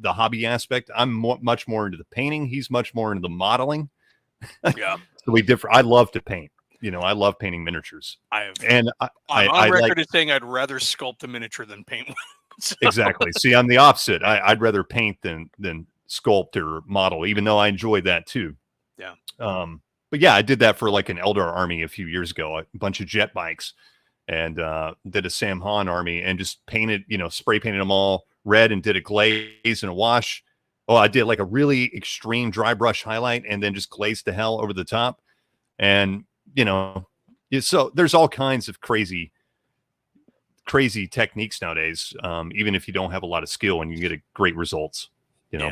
Speaker 2: the hobby aspect. I'm much more into the painting. He's much more into the modeling.
Speaker 1: Yeah,
Speaker 2: so we differ. I love to paint. I love painting miniatures.
Speaker 1: I'm
Speaker 2: I
Speaker 1: on record
Speaker 2: like,
Speaker 1: as saying I'd rather sculpt a miniature than paint one. So.
Speaker 2: Exactly. See, I'm the opposite. I'd rather paint than sculpt or model, even though I enjoy that too.
Speaker 1: Yeah.
Speaker 2: But yeah, I did that for like an Eldar army a few years ago, a bunch of jet bikes, and did a Sam Han army and just painted, spray painted them all red and did a glaze and a wash. Oh, I did like a really extreme dry brush highlight and then just glazed the hell over the top. And, so there's all kinds of crazy techniques nowadays, even if you don't have a lot of skill, and you get great results.
Speaker 1: Yeah,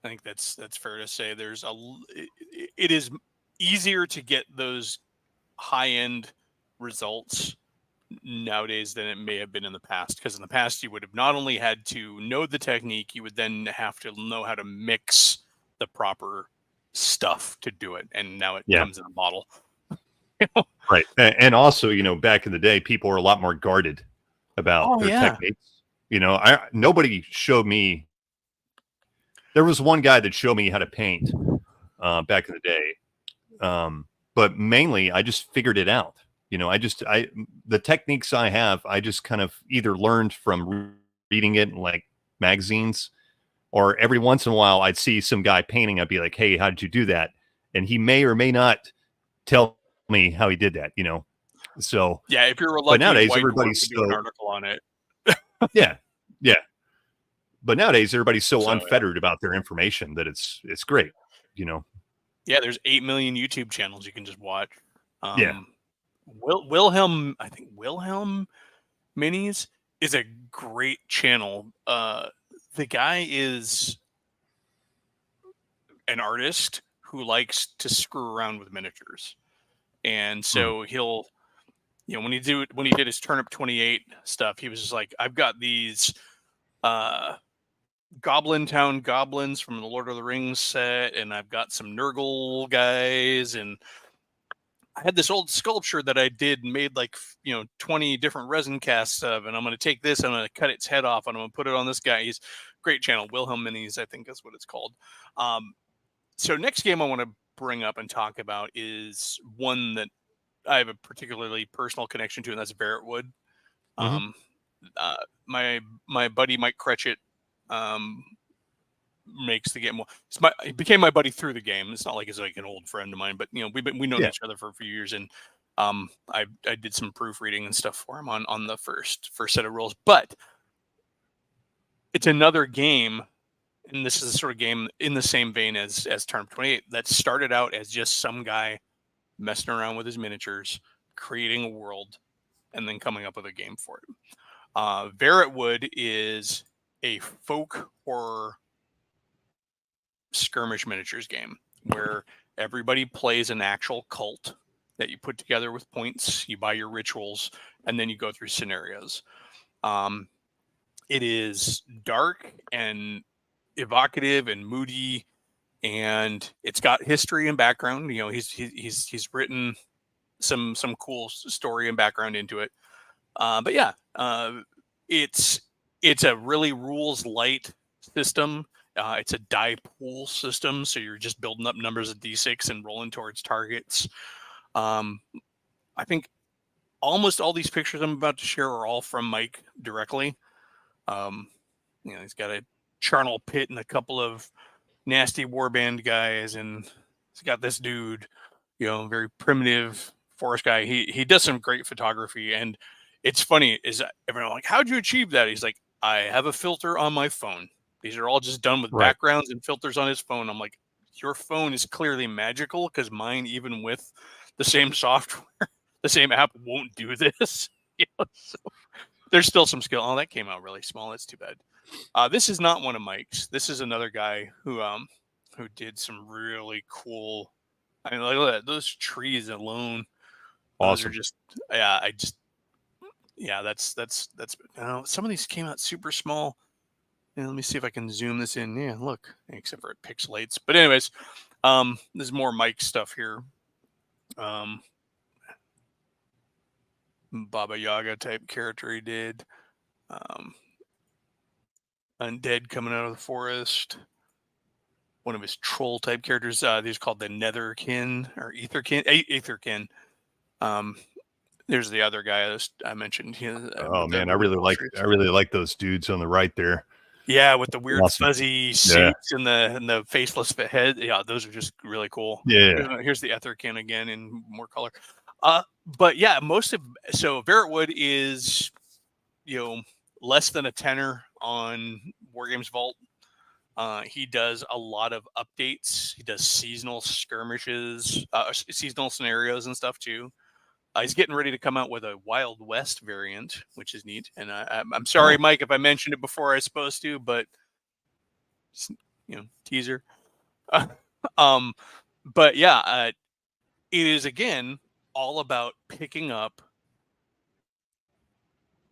Speaker 1: I think that's fair to say. It is easier to get those high end results nowadays than it may have been in the past, because in the past you would have not only had to know the technique, you would then have to know how to mix the proper stuff to do it, and now it comes in a bottle.
Speaker 2: Right. And also, back in the day, people were a lot more guarded about their techniques. Nobody showed me. There was one guy that showed me how to paint back in the day. But mainly I just figured it out. The techniques I have, I just kind of either learned from reading it in like magazines, or every once in a while I'd see some guy painting. I'd be like, hey, how did you do that? And he may or may not tell me how he did that, So
Speaker 1: yeah, if you're lucky,
Speaker 2: but nowadays everybody's
Speaker 1: do an article on it.
Speaker 2: yeah. But nowadays everybody's so unfettered about their information that it's great,
Speaker 1: Yeah, there's 8 million YouTube channels you can just watch.
Speaker 2: Yeah.
Speaker 1: Wilhelm Minis is a great channel. The guy is an artist who likes to screw around with miniatures. And so he'll, when he did his Turnip28 stuff, he was just like, I've got these Goblin Town goblins from the Lord of the Rings set, and I've got some Nurgle guys, and I had this old sculpture that I did and made like 20 different resin casts of, and I'm going to take this, I'm going to cut its head off, and I'm going to put it on this guy. He's great channel, Wilhelm Minis, I think that's what it's called. So next game I want to bring up and talk about is one that I have a particularly personal connection to, and that's Verit Wood. My buddy Mike Cretchett makes the game. Well, he became my buddy through the game. It's not like he's like an old friend of mine, but we know each other for a few years, and I did some proofreading and stuff for him on the first set of rules. But it's another game, and this is a sort of game in the same vein as Turnip28 that started out as just some guy messing around with his miniatures, creating a world, and then coming up with a game for it. Verit Wood is a folk horror skirmish miniatures game where everybody plays an actual cult that you put together with points. You buy your rituals, and then you go through scenarios. It is dark and evocative and moody, and it's got history and background. He's written some cool story and background into it. But yeah, it's a really rules light system. It's a die pool system, so you're just building up numbers of D6 and rolling towards targets. I think almost all these pictures I'm about to share are all from Mike directly. He's got a charnel pit and a couple of nasty warband guys, and he's got this dude, very primitive forest guy. He does some great photography, and it's funny is everyone like, how'd you achieve that? He's like, I have a filter on my phone. These are all just done with backgrounds and filters on his phone. I'm like, your phone is clearly magical, because mine, even with the same software, the same app, won't do this. So there's still some skill. Oh, that came out really small. That's too bad. This is not one of Mike's. This is another guy who did some really cool. I mean, look at that. Those trees alone.
Speaker 2: Awesome.
Speaker 1: Those are just, that's. Some of these came out super small. And let me see if I can zoom this in. Yeah, look, except for it pixelates. But anyways, there's more Mike stuff here. Baba Yaga type character he did. Undead coming out of the forest. One of his troll type characters. These called the Netherkin or Etherkin. Etherkin. There's the other guy I mentioned.
Speaker 2: Oh man, I really like those dudes on the right there.
Speaker 1: Yeah, with the weird fuzzy suits and the faceless head. Yeah, those are just really cool.
Speaker 2: Yeah.
Speaker 1: Here's the Etherkin again in more color. But yeah, Verit Wood is, less than a tenner on Wargames Vault. He does a lot of updates. He does seasonal skirmishes, seasonal scenarios and stuff too. He's getting ready to come out with a Wild West variant, which is neat. And I'm sorry, Mike, if I mentioned it before I was supposed to, but teaser. But yeah, it is again all about picking up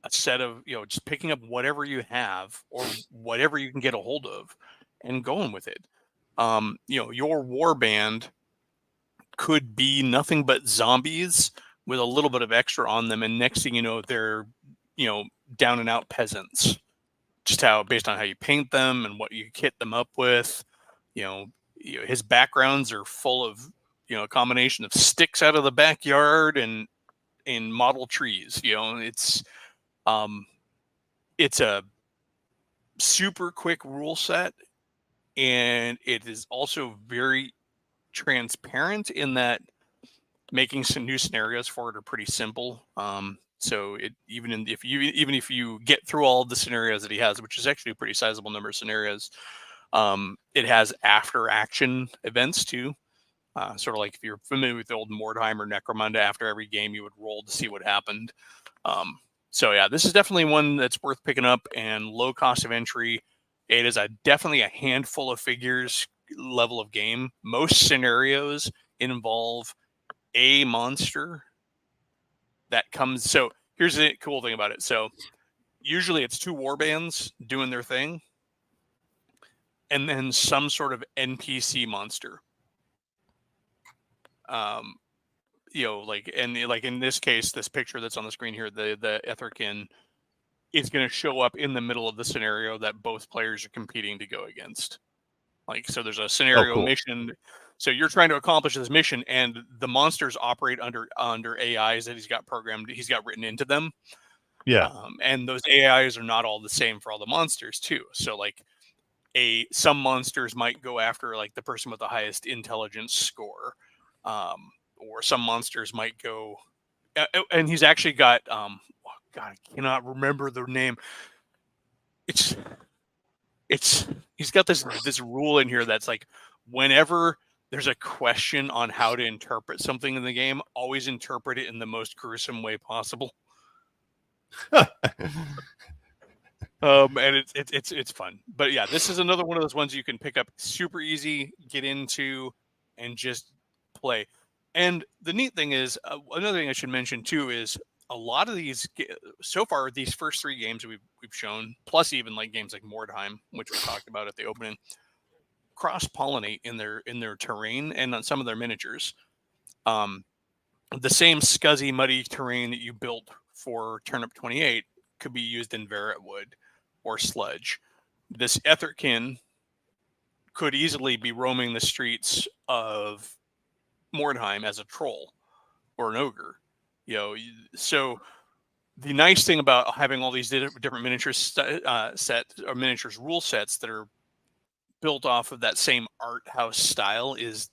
Speaker 1: a set of, just picking up whatever you have or whatever you can get a hold of and going with it. Your war band could be nothing but zombies with a little bit of extra on them, and next thing you know, they're down and out peasants. Just based on how you paint them and what you kit them up with. His backgrounds are full of a combination of sticks out of the backyard and model trees. It's a super quick rule set, and it is also very transparent in that making some new scenarios for it are pretty simple. So if you get through all of the scenarios that he has, which is actually a pretty sizable number of scenarios, it has after action events too. Sort of like if you're familiar with the old Mordheim or Necromunda, after every game you would roll to see what happened. So yeah, this is definitely one that's worth picking up and low cost of entry. It is definitely a handful of figures level of game. Most scenarios involve a monster that comes. So here's the cool thing about it. So usually it's two warbands doing their thing, and then some sort of NPC monster. Like in this case, this picture that's on the screen here, the Etherkin is going to show up in the middle of the scenario that both players are competing to go against. Like, so there's a scenario mission. So you're trying to accomplish this mission, and the monsters operate under AIs that he's got written into them.
Speaker 2: Yeah.
Speaker 1: And those AIs are not all the same for all the monsters too. So like some monsters might go after like the person with the highest intelligence score. Or some monsters might go, and he's actually got, God, I cannot remember the name. He's got this rule in here that's like, whenever there's a question on how to interpret something in the game, always interpret it in the most gruesome way possible. And it's fun. But yeah, this is another one of those ones you can pick up super easy, get into, and just play. And the neat thing is, another thing I should mention too is a lot of these so far, these first three games we've shown, plus even like games like Mordheim, which we talked about at the opening, cross-pollinate in their terrain and on some of their miniatures. The same scuzzy, muddy terrain that you built for Turnip28 could be used in Verit Wood or Sludge. This Etherkin could easily be roaming the streets of Mordheim as a troll or an ogre. So the nice thing about having all these different miniatures sets or miniatures rule sets that are built off of that same art house style is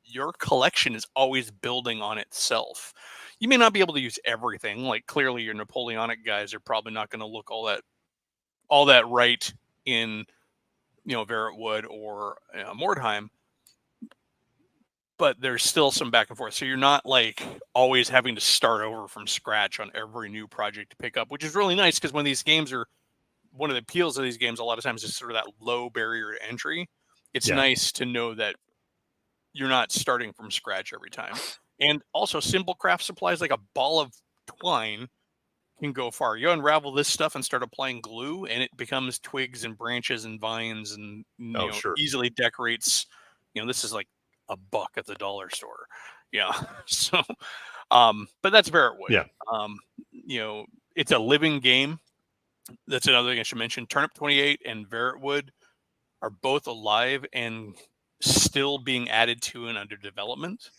Speaker 1: your collection is always building on itself. You may not be able to use everything. Like clearly your Napoleonic guys are probably not going to look all that right in Verit Wood or Mordheim, but there's still some back and forth. So you're not like always having to start over from scratch on every new project to pick up, which is really nice because when these games are, one of the appeals of these games a lot of times is sort of that low barrier to entry. It's nice to know that you're not starting from scratch every time. And also simple craft supplies like a ball of twine can go far. You unravel this stuff and start applying glue and it becomes twigs and branches and vines and easily decorates. This is like $1 at the dollar store. Yeah. So but that's Verit Wood.
Speaker 2: Yeah.
Speaker 1: It's a living game. That's another thing I should mention. Turnip28 and Verit Wood are both alive and still being added to and under development.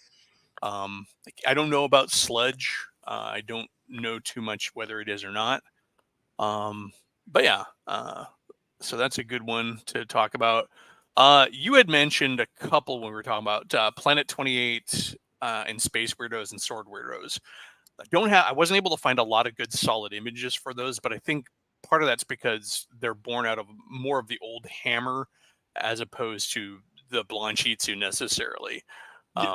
Speaker 1: I don't know about Sludge. I don't know too much whether it is or not. But yeah, so that's a good one to talk about. You had mentioned a couple when we were talking about Planet 28 and Space Weirdos and Sword Weirdos. I wasn't able to find a lot of good solid images for those, but I think part of that's because they're born out of more of the old Hammer as opposed to the Blanchitsu necessarily.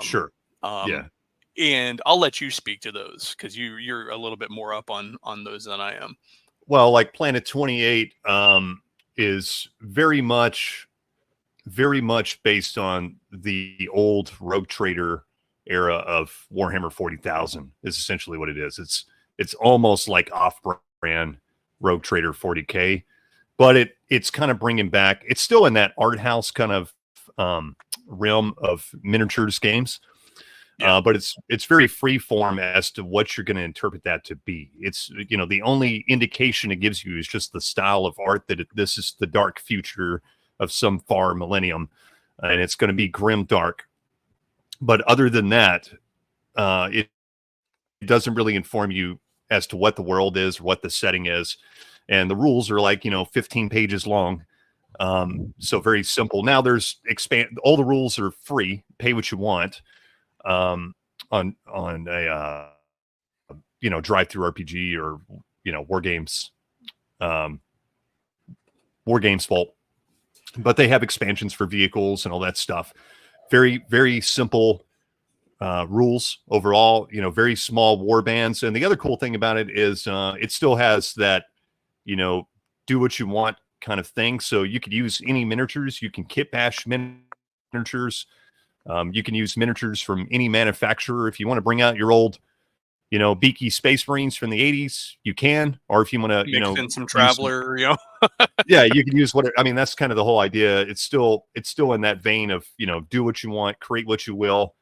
Speaker 2: Sure.
Speaker 1: And I'll let you speak to those because you're a little bit more up on those than I am.
Speaker 2: Well, like Planet 28 is very much based on the old Rogue Trader era of Warhammer 40,000 is essentially what it is. It's almost like off-brand Rogue Trader 40K, but it's kind of bringing back, it's still in that art house kind of realm of miniatures games. But it's very free form as to what you're going to interpret that to be. It's, the only indication it gives you is just the style of art that this is the dark future of some far millennium, and it's going to be grim dark. But other than that, it doesn't really inform you as to what the world is, what the setting is. And the rules are like, 15 pages long. So very simple. Now there's all the rules are free, pay what you want. On a drive-through RPG or War Games Vault, but they have expansions for vehicles and all that stuff. Very, very simple rules overall. Very small war bands, and the other cool thing about it is it still has that do what you want kind of thing. So you could use any miniatures. You can kit bash miniatures. You can use miniatures from any manufacturer. If you want to bring out your old, beaky Space Marines from the 80s, you can. Or if you want to,
Speaker 1: mix in some Traveler,
Speaker 2: yeah, you can use whatever. I mean, that's kind of the whole idea. It's still in that vein of, do what you want, create what you will.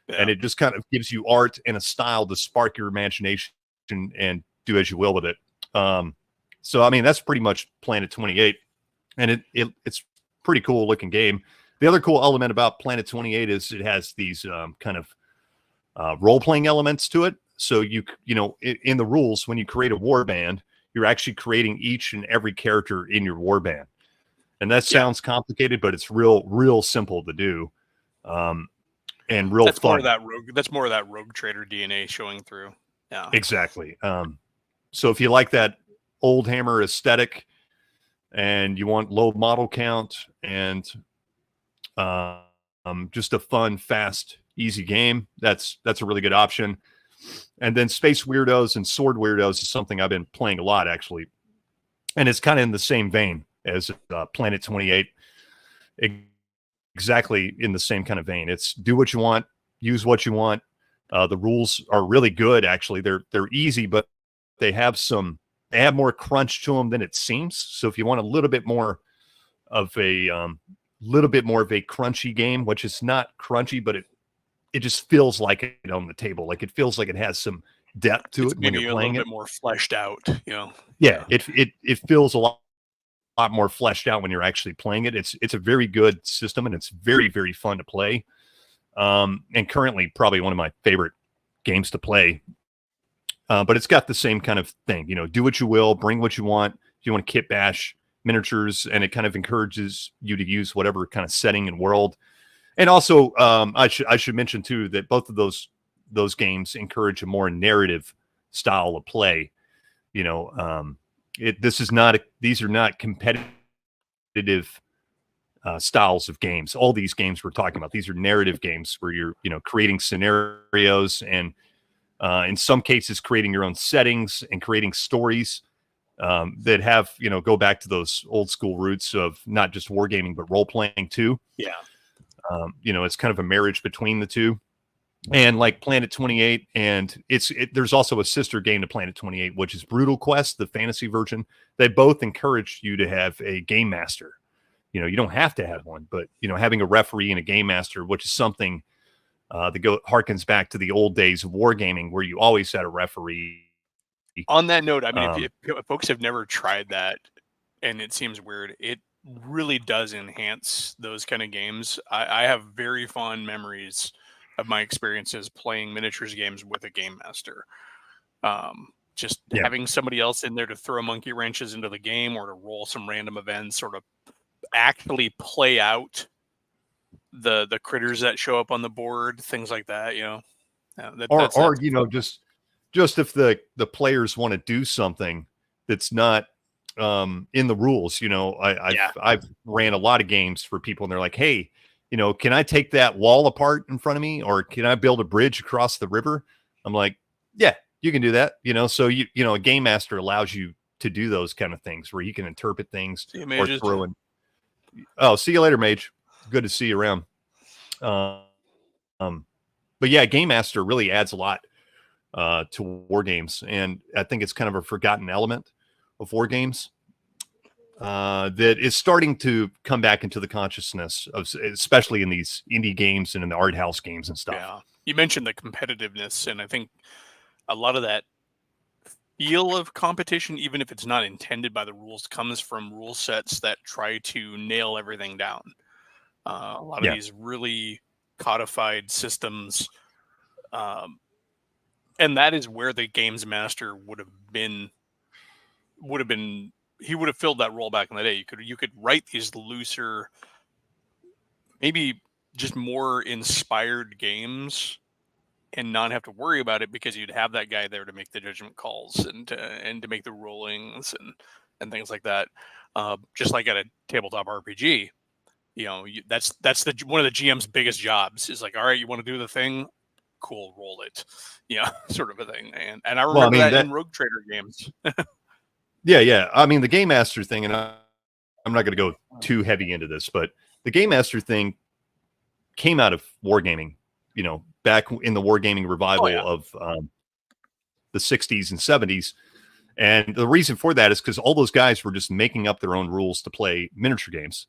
Speaker 2: Yeah. And it just kind of gives you art and a style to spark your imagination and do as you will with it. So, I mean, that's pretty much Planet 28. And it's pretty cool looking game. The other cool element about Planet 28 is it has these kind of role-playing elements to it. So in the rules, when you create a war band, you're actually creating each and every character in your war band. And that sounds complicated, but it's real simple to do. And real fun.
Speaker 1: That's more of that Rogue Trader DNA showing through. Yeah,
Speaker 2: exactly. So if you like that old Hammer aesthetic and you want low model count and just a fun, fast, easy game, that's a really good option. And then Space Weirdos and Sword Weirdos is something I've been playing a lot, actually. And it's kind of in the same vein as Planet 28. Exactly in the same kind of vein. It's do what you want, use what you want. The rules are really good, actually. They're easy, but they have more crunch to them than it seems. So if you want a little bit more of a crunchy game, which is not crunchy, but it just feels like it on the table. Like it feels like it has some depth to it when you're playing it.
Speaker 1: A little bit more fleshed out,
Speaker 2: Yeah, it feels a lot more fleshed out when you're actually playing it. It's a very good system and it's very, very fun to play. And currently probably one of my favorite games to play but it's got the same kind of thing. Do what you will, bring what you want. If you want to kit bash miniatures, and it kind of encourages you to use whatever kind of setting and world. And also, I should mention too that both of those games encourage a more narrative style of play. These are not competitive styles of games. All these games we're talking about, these are narrative games where you're creating scenarios and in some cases creating your own settings and creating stories that have go back to those old school roots of not just wargaming but role playing too.
Speaker 1: Yeah.
Speaker 2: It's kind of a marriage between the two. And like Planet 28, and there's also a sister game to Planet 28, which is Brutal Quest, the fantasy version. They both encourage you to have a game master. You don't have to have one, but having a referee and a game master, which is something that harkens back to the old days of wargaming, where you always had a referee.
Speaker 1: On that note, I mean, if folks have never tried that, and it seems weird, it really does enhance those kind of games. I have very fond memories of my experiences playing miniatures games with a game master. Having somebody else in there to throw monkey wrenches into the game or to roll some random events, sort of actually play out the critters that show up on the board, things like that.
Speaker 2: Just if the players want to do something that's not in the rules. I've ran a lot of games for people, and they're like, hey, can I take that wall apart in front of me, or can I build a bridge across the river? I'm like, yeah, you can do that. So a game master allows you to do those kind of things where you can interpret things or throw in. Oh, see you later, Mage. Good to see you around. But yeah, Game Master really adds a lot to war games, and I think it's kind of a forgotten element of war games that is starting to come back into the consciousness of, especially in these indie games and in the art house games and stuff.
Speaker 1: Yeah, you mentioned the competitiveness, and I think a lot of that feel of competition, even if it's not intended by the rules, comes from rule sets that try to nail everything down. A lot of these really codified systems, and that is where the games master would have been. He would have filled that role back in the day. You could write these looser, maybe just more inspired games, and not have to worry about it, because you'd have that guy there to make the judgment calls and to make the rulings and things like that. Just like at a tabletop RPG, that's one of the GM's biggest jobs is like, all right, you want to do the thing, cool, roll it, sort of a thing. And I remember that in Rogue Trader games.
Speaker 2: Yeah. I mean, the Game Master thing, and I'm not going to go too heavy into this, but the Game Master thing came out of wargaming, back in the wargaming revival of the 60s and 70s. And the reason for that is because all those guys were just making up their own rules to play miniature games.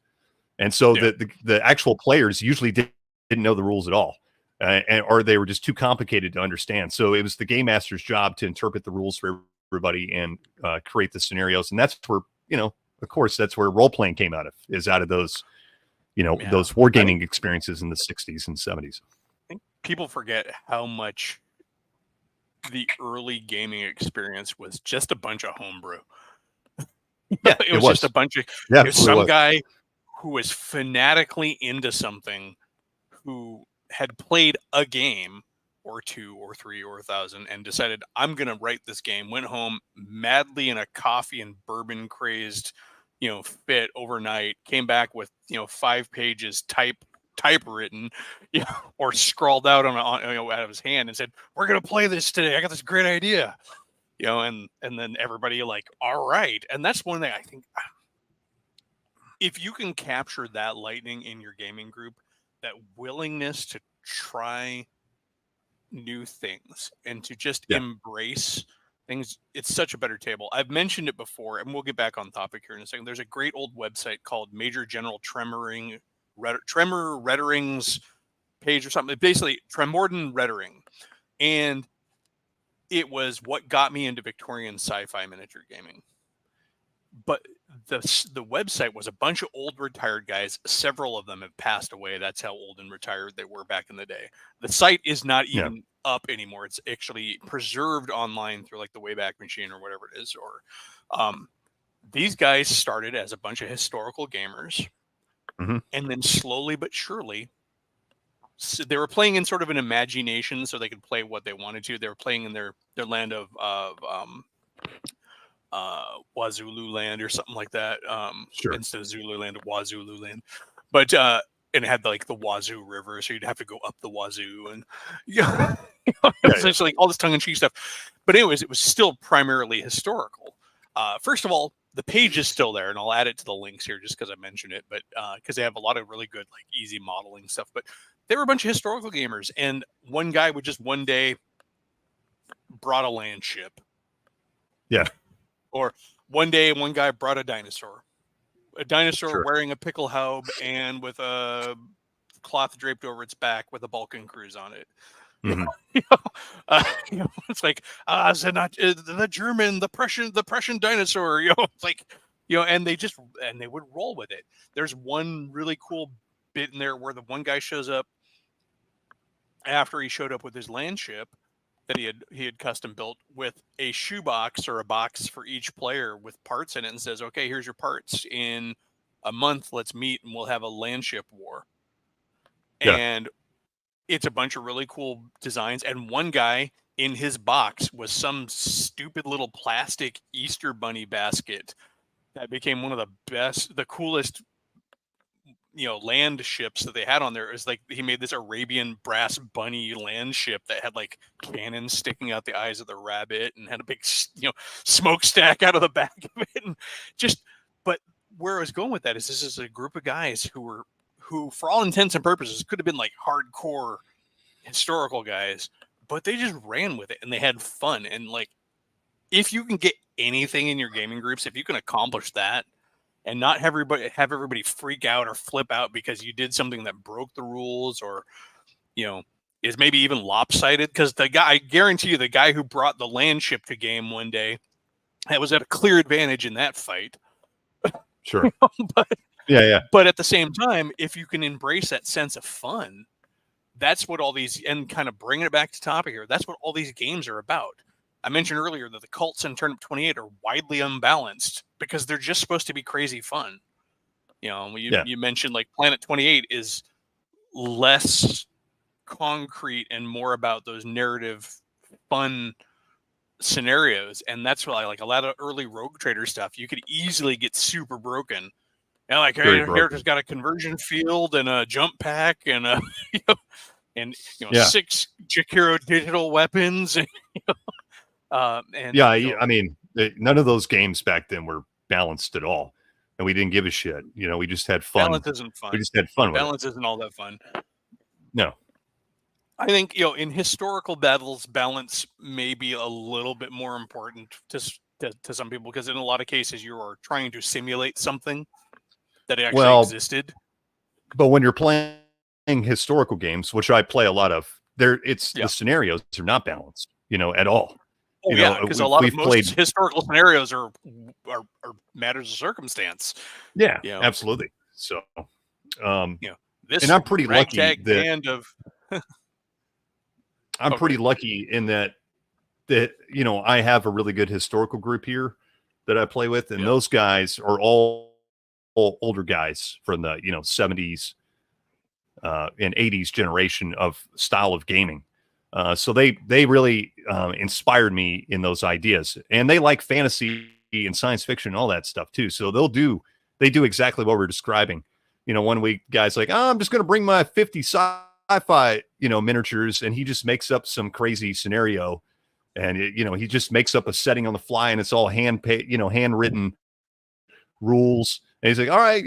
Speaker 2: And so the actual players usually didn't know the rules at all, or they were just too complicated to understand. So it was the Game Master's job to interpret the rules for everybody and create the scenarios. And that's where, of course, that's where role-playing came out of those, those wargaming experiences in the 60s and 70s.
Speaker 1: I think people forget how much the early gaming experience was just a bunch of homebrew.
Speaker 2: Yeah,
Speaker 1: it was just a bunch of some guy who was fanatically into something, who had played a game or two or three or 1,000 and decided, I'm going to write this game, went home madly in a coffee and bourbon crazed, fit overnight, came back with, 5 pages typewritten, or scrawled out out of his hand and said, we're going to play this today. I got this great idea, and then everybody like, all right. And that's one thing I think, if you can capture that lightning in your gaming group, that willingness to try new things and to just embrace things, it's such a better table. I've mentioned it before, and we'll get back on topic here in a second. There's a great old website called Major General Tremor Rettering's page or something. Basically, Tremorden Rettering, and it was what got me into Victorian sci-fi miniature gaming. But the website was a bunch of old retired guys. Several of them have passed away. That's how old and retired they were back in the day. The site is not even up anymore. It's actually preserved online through like the Wayback Machine or whatever it is. Or these guys started as a bunch of historical gamers, and then slowly but surely, so they were playing in sort of an imagination, so they could play what they wanted to. They were playing in their land of Wazulu land or something like that.
Speaker 2: Sure.
Speaker 1: Instead of Zulu land, Wazulu land. But and it had like the Wazoo River, so you'd have to go up the Wazoo, and essentially all this tongue-in-cheek stuff. But anyways, it was still primarily historical. First of all, the page is still there, and I'll add it to the links here just because I mentioned it, but because they have a lot of really good, like, easy modeling stuff. But they were a bunch of historical gamers, and one guy would just one day brought a land ship.
Speaker 2: Yeah.
Speaker 1: Or one day, one guy brought a dinosaur
Speaker 2: Sure.
Speaker 1: wearing a pickle haube and with a cloth draped over its back with a Balkan cruise on it. It's like the German, the Prussian dinosaur. It's like, and they would roll with it. There's one really cool bit in there where the one guy shows up after he showed up with his land ship that he had custom built with a shoebox or a box for each player with parts in it, and says, "Okay, here's your parts. In a month, let's meet and we'll have a land ship war."
Speaker 2: Yeah.
Speaker 1: And it's a bunch of really cool designs. And one guy in his box was some stupid little plastic Easter bunny basket that became one of the coolest, land ships that they had on there. It was like he made this Arabian brass bunny land ship that had like cannons sticking out the eyes of the rabbit and had a big, smokestack out of the back of it. And but where I was going with that is this is a group of guys who for all intents and purposes could have been like hardcore historical guys, but they just ran with it and they had fun. And like, if you can get anything in your gaming groups, if you can accomplish that, and not have everybody freak out or flip out because you did something that broke the rules or, is maybe even lopsided. Because I guarantee you, the guy who brought the land ship to game one day, that was at a clear advantage in that fight.
Speaker 2: Sure.
Speaker 1: But
Speaker 2: yeah.
Speaker 1: But at the same time, if you can embrace that sense of fun, that's what all these, and kind of bringing it back to topic here, that's what all these games are about. I mentioned earlier that the cults in Turnip28 are widely unbalanced because they're just supposed to be crazy fun. You mentioned like Planet 28 is less concrete and more about those narrative fun scenarios. And that's why, like, a lot of early Rogue Trader stuff, you could easily get super broken. And like, hey, your character's got a conversion field and a jump pack and a, and 6 Jakiro digital weapons.
Speaker 2: I mean, none of those games back then were balanced at all, and we didn't give a shit. We just had fun.
Speaker 1: Balance isn't fun.
Speaker 2: We just had fun.
Speaker 1: Balance isn't all that fun.
Speaker 2: No,
Speaker 1: I think in historical battles, balance may be a little bit more important to some people, because in a lot of cases you are trying to simulate something that actually existed.
Speaker 2: But when you're playing historical games, which I play a lot of, the scenarios are not balanced, at all.
Speaker 1: Because a lot of most historical scenarios are matters of circumstance.
Speaker 2: Yeah, absolutely. So,
Speaker 1: this,
Speaker 2: and I'm pretty lucky
Speaker 1: that
Speaker 2: I'm pretty lucky in that I have a really good historical group here that I play with, and those guys are all older guys from the 70s and 80s generation of style of gaming. So they really inspired me in those ideas, and they like fantasy and science fiction and all that stuff too. So they do exactly what we're describing. One week guy's like, I'm just going to bring my 50 sci-fi, miniatures, and he just makes up some crazy scenario, and he just makes up a setting on the fly, and it's all handwritten rules. And he's like, all right,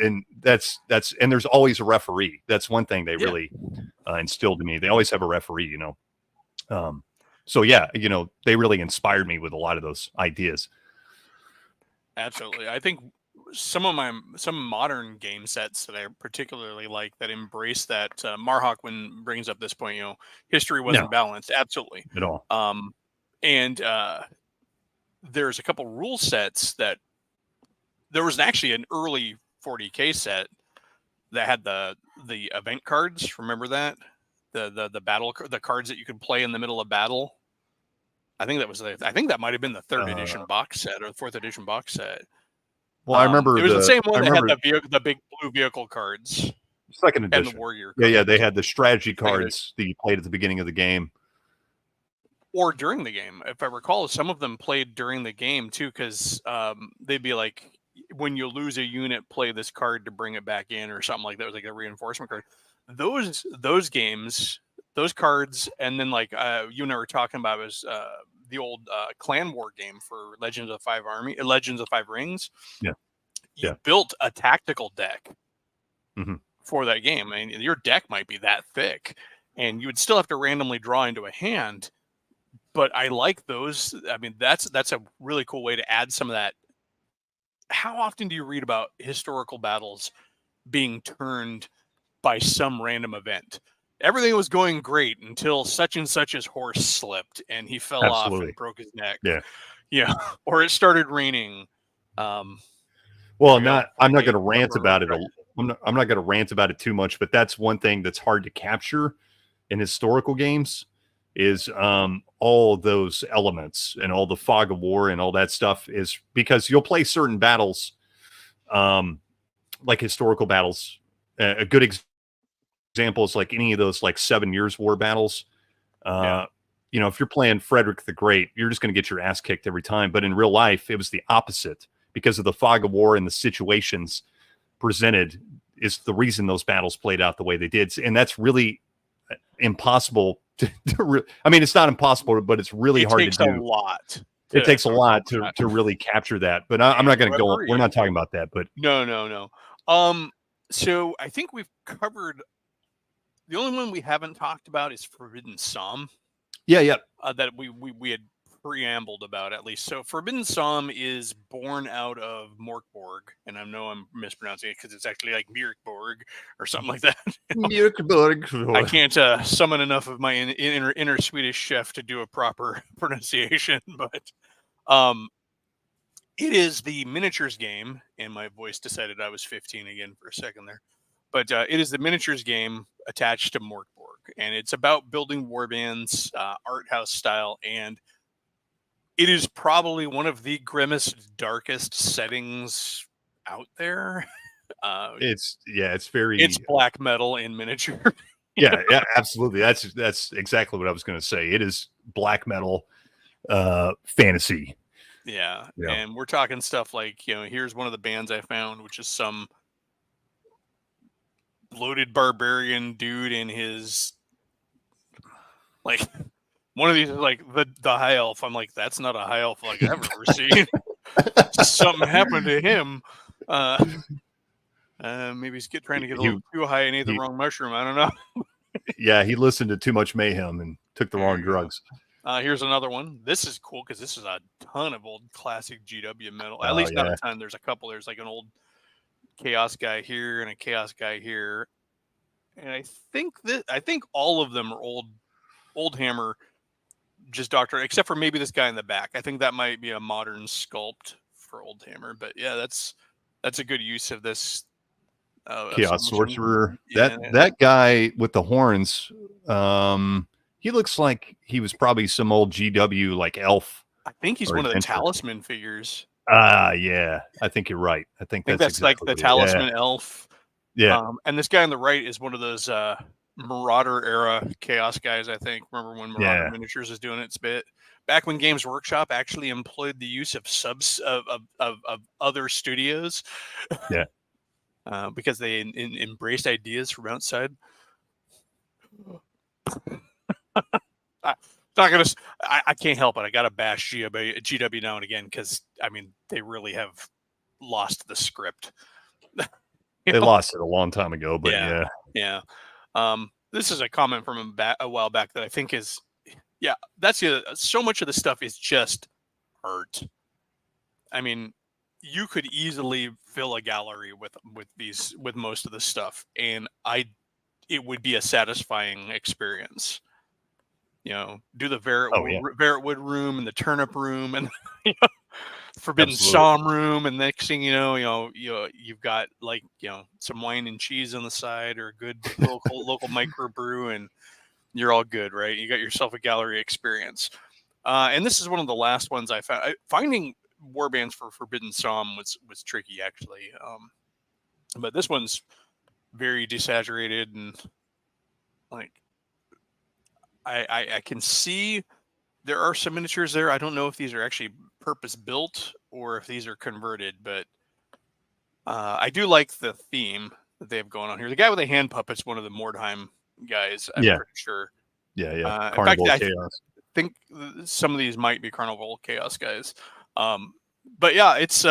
Speaker 2: and that's, and there's always a referee. That's one thing they really instilled in me. They always have a referee, so they really inspired me with a lot of those ideas.
Speaker 1: Absolutely. I think some modern game sets that I particularly like that embrace that, Marhawk when brings up this point, history wasn't balanced. Absolutely.
Speaker 2: At all.
Speaker 1: And there's a couple rule sets that, there was actually an early 40K set that had the event cards. Remember that? the cards that you could play in the middle of battle. I think that might have been the third edition box set or the fourth edition box set.
Speaker 2: Well, I remember
Speaker 1: it was the same one that had the big blue vehicle cards.
Speaker 2: Second edition.
Speaker 1: And the warrior cards.
Speaker 2: Yeah, they had the strategy cards that you played at the beginning of the game.
Speaker 1: Or during the game. If I recall, some of them played during the game too, because they'd be like, when you lose a unit, play this card to bring it back in or something like that. It was like a reinforcement card. Those games, those cards, and then like you and I were talking about was the old clan war game for Legends of the Five Rings.
Speaker 2: Yeah.
Speaker 1: You built a tactical deck for that game. I mean, your deck might be that thick, and you would still have to randomly draw into a hand. But I like those. I mean, that's a really cool way to add some of that. How often do you read about historical battles being turned by some random event? Everything was going great until such and such's horse slipped and he fell off and broke his neck. Yeah. Or it started raining.
Speaker 2: Well, I'm not going to rant about it. I'm not going to rant about it too much, but that's one thing that's hard to capture in historical games is all those elements and all the fog of war and all that stuff, is because you'll play certain battles, like historical battles. A good example is like any of those like 7 Years' War battles. You know, if you're playing Frederick the Great, you're just going to get your ass kicked every time. But in real life, it was the opposite because of the fog of war and the situations presented is the reason those battles played out the way they did. And that's really impossible I mean, it's not impossible, but it's really hard to do. It takes a lot to really capture that. But I'm not going to go. We're not talking about that. But
Speaker 1: no. So I think we've covered. The only one we haven't talked about is Forbidden Psalm.
Speaker 2: Yeah.
Speaker 1: That we had preambled about at least. So Forbidden Psalm is born out of Morkborg, and I know I'm mispronouncing it because it's actually like Mirkborg or something like that.
Speaker 2: Mirkborg.
Speaker 1: I can't summon enough of my inner Swedish chef to do a proper pronunciation, but it is the miniatures game, and my voice decided I was 15 again for a second there. But it is the miniatures game attached to Morkborg, and it's about building warbands, arthouse style, and it is probably one of the grimmest, darkest settings out there.
Speaker 2: It's
Speaker 1: black metal in miniature.
Speaker 2: Yeah, absolutely. That's exactly what I was going to say. It is black metal fantasy.
Speaker 1: Yeah, and we're talking stuff like, you know, here's one of the bands I found, which is some bloated barbarian dude in his like. One of these is like the high elf. I'm like, that's not a high elf like I've ever seen. Something happened to him. Maybe he's trying to get a little too high and ate the wrong mushroom. I don't know.
Speaker 2: Yeah, he listened to too much Mayhem and took the wrong drugs.
Speaker 1: Here's another one. This is cool because this is a ton of old classic GW metal. At least not a ton. There's a couple. There's like an old Chaos guy here and a Chaos guy here. And I think all of them are old Hammer. Just Doctor, except for maybe this guy in the back. I think that might be a modern sculpt for Old Hammer, but yeah, that's a good use of this
Speaker 2: Chaos Sorcerer. That guy with the horns, he looks like he was probably some old GW like elf.
Speaker 1: I think he's one of the talisman figures.
Speaker 2: Yeah, I think you're right. I think that's exactly
Speaker 1: like the talisman elf.
Speaker 2: Yeah,
Speaker 1: and this guy on the right is one of those Marauder era Chaos guys. I think. Remember when Marauder Miniatures was doing its bit back when Games Workshop actually employed the use of subs of other studios.
Speaker 2: Yeah,
Speaker 1: because they embraced ideas from outside. I can't help it. I gotta bash GW now and again because I mean they really have lost the script.
Speaker 2: They lost it a long time ago, but
Speaker 1: yeah. This is a comment from a while back that I think is, that's so much of the stuff is just art. I mean, you could easily fill a gallery with most of the stuff, and it would be a satisfying experience. You know, do the Verit Wood room and the Turnip room and Forbidden Psalm room, and next thing you know, you've got like some wine and cheese on the side, or a good local microbrew, and You're all good, right? You got yourself a gallery experience. And this is one of the last ones I found. Finding warbands for Forbidden Psalm was tricky, actually. But this one's very desaturated, and like I can see there are some miniatures there. I don't know if these are actually purpose built or if these are converted, but I do like the theme that they have going on here. The guy with the hand puppet's one of the Mordheim guys, I'm pretty sure.
Speaker 2: Yeah.
Speaker 1: Carnival
Speaker 2: in fact, Chaos.
Speaker 1: I think some of these might be Carnival Chaos guys. But yeah, it's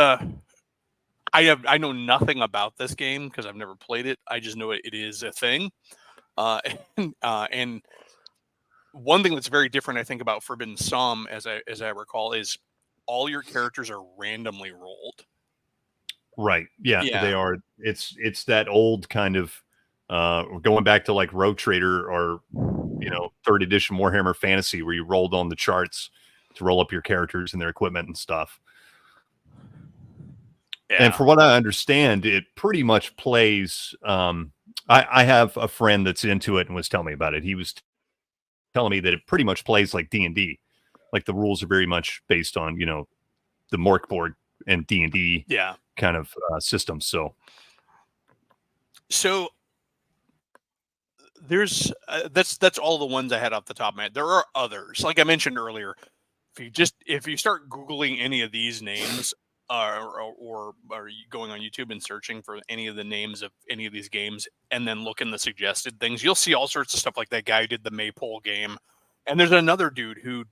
Speaker 1: I know nothing about this game because I've never played it. I just know it is a thing. And one thing that's very different, I think, about Forbidden Psalm, as I recall, is all your characters are randomly rolled.
Speaker 2: Right. Yeah, they are. It's that old kind of going back to like Rogue Trader or third edition Warhammer Fantasy, where you rolled on the charts to roll up your characters and their equipment and stuff. Yeah. And for what I understand, it pretty much plays. I have a friend that's into it and was telling me about it. He was telling me that it pretty much plays like D&D. Like the rules are very much based on, the Mork board and D&D kind of system. So
Speaker 1: there's that's all the ones I had off the top of my head. There are others. Like I mentioned earlier, if you start Googling any of these names, or are you going on YouTube and searching for any of the names of any of these games and then look in the suggested things, you'll see all sorts of stuff. Like that guy who did the Maypole game, and there's another dude who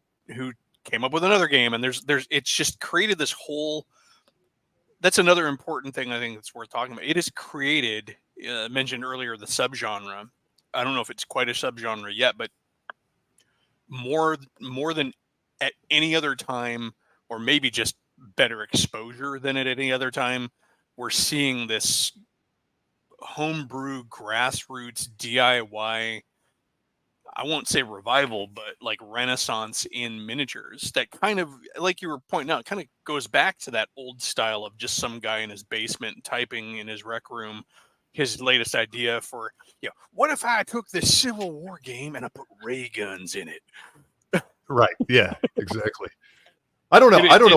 Speaker 1: came up with another game, and there's it's just created this whole. That's another important thing I think that's worth talking about. It has created, mentioned earlier, the subgenre. I don't know if it's quite a subgenre yet, but more than at any other time, or maybe just better exposure than at any other time, we're seeing this homebrew, grassroots, DIY, I won't say revival, but like renaissance in miniatures that kind of, like you were pointing out, kind of goes back to that old style of just some guy in his basement typing in his rec room his latest idea for, what if I took this Civil War game and I put ray guns in it?
Speaker 2: Right. Yeah, exactly. I don't know. I don't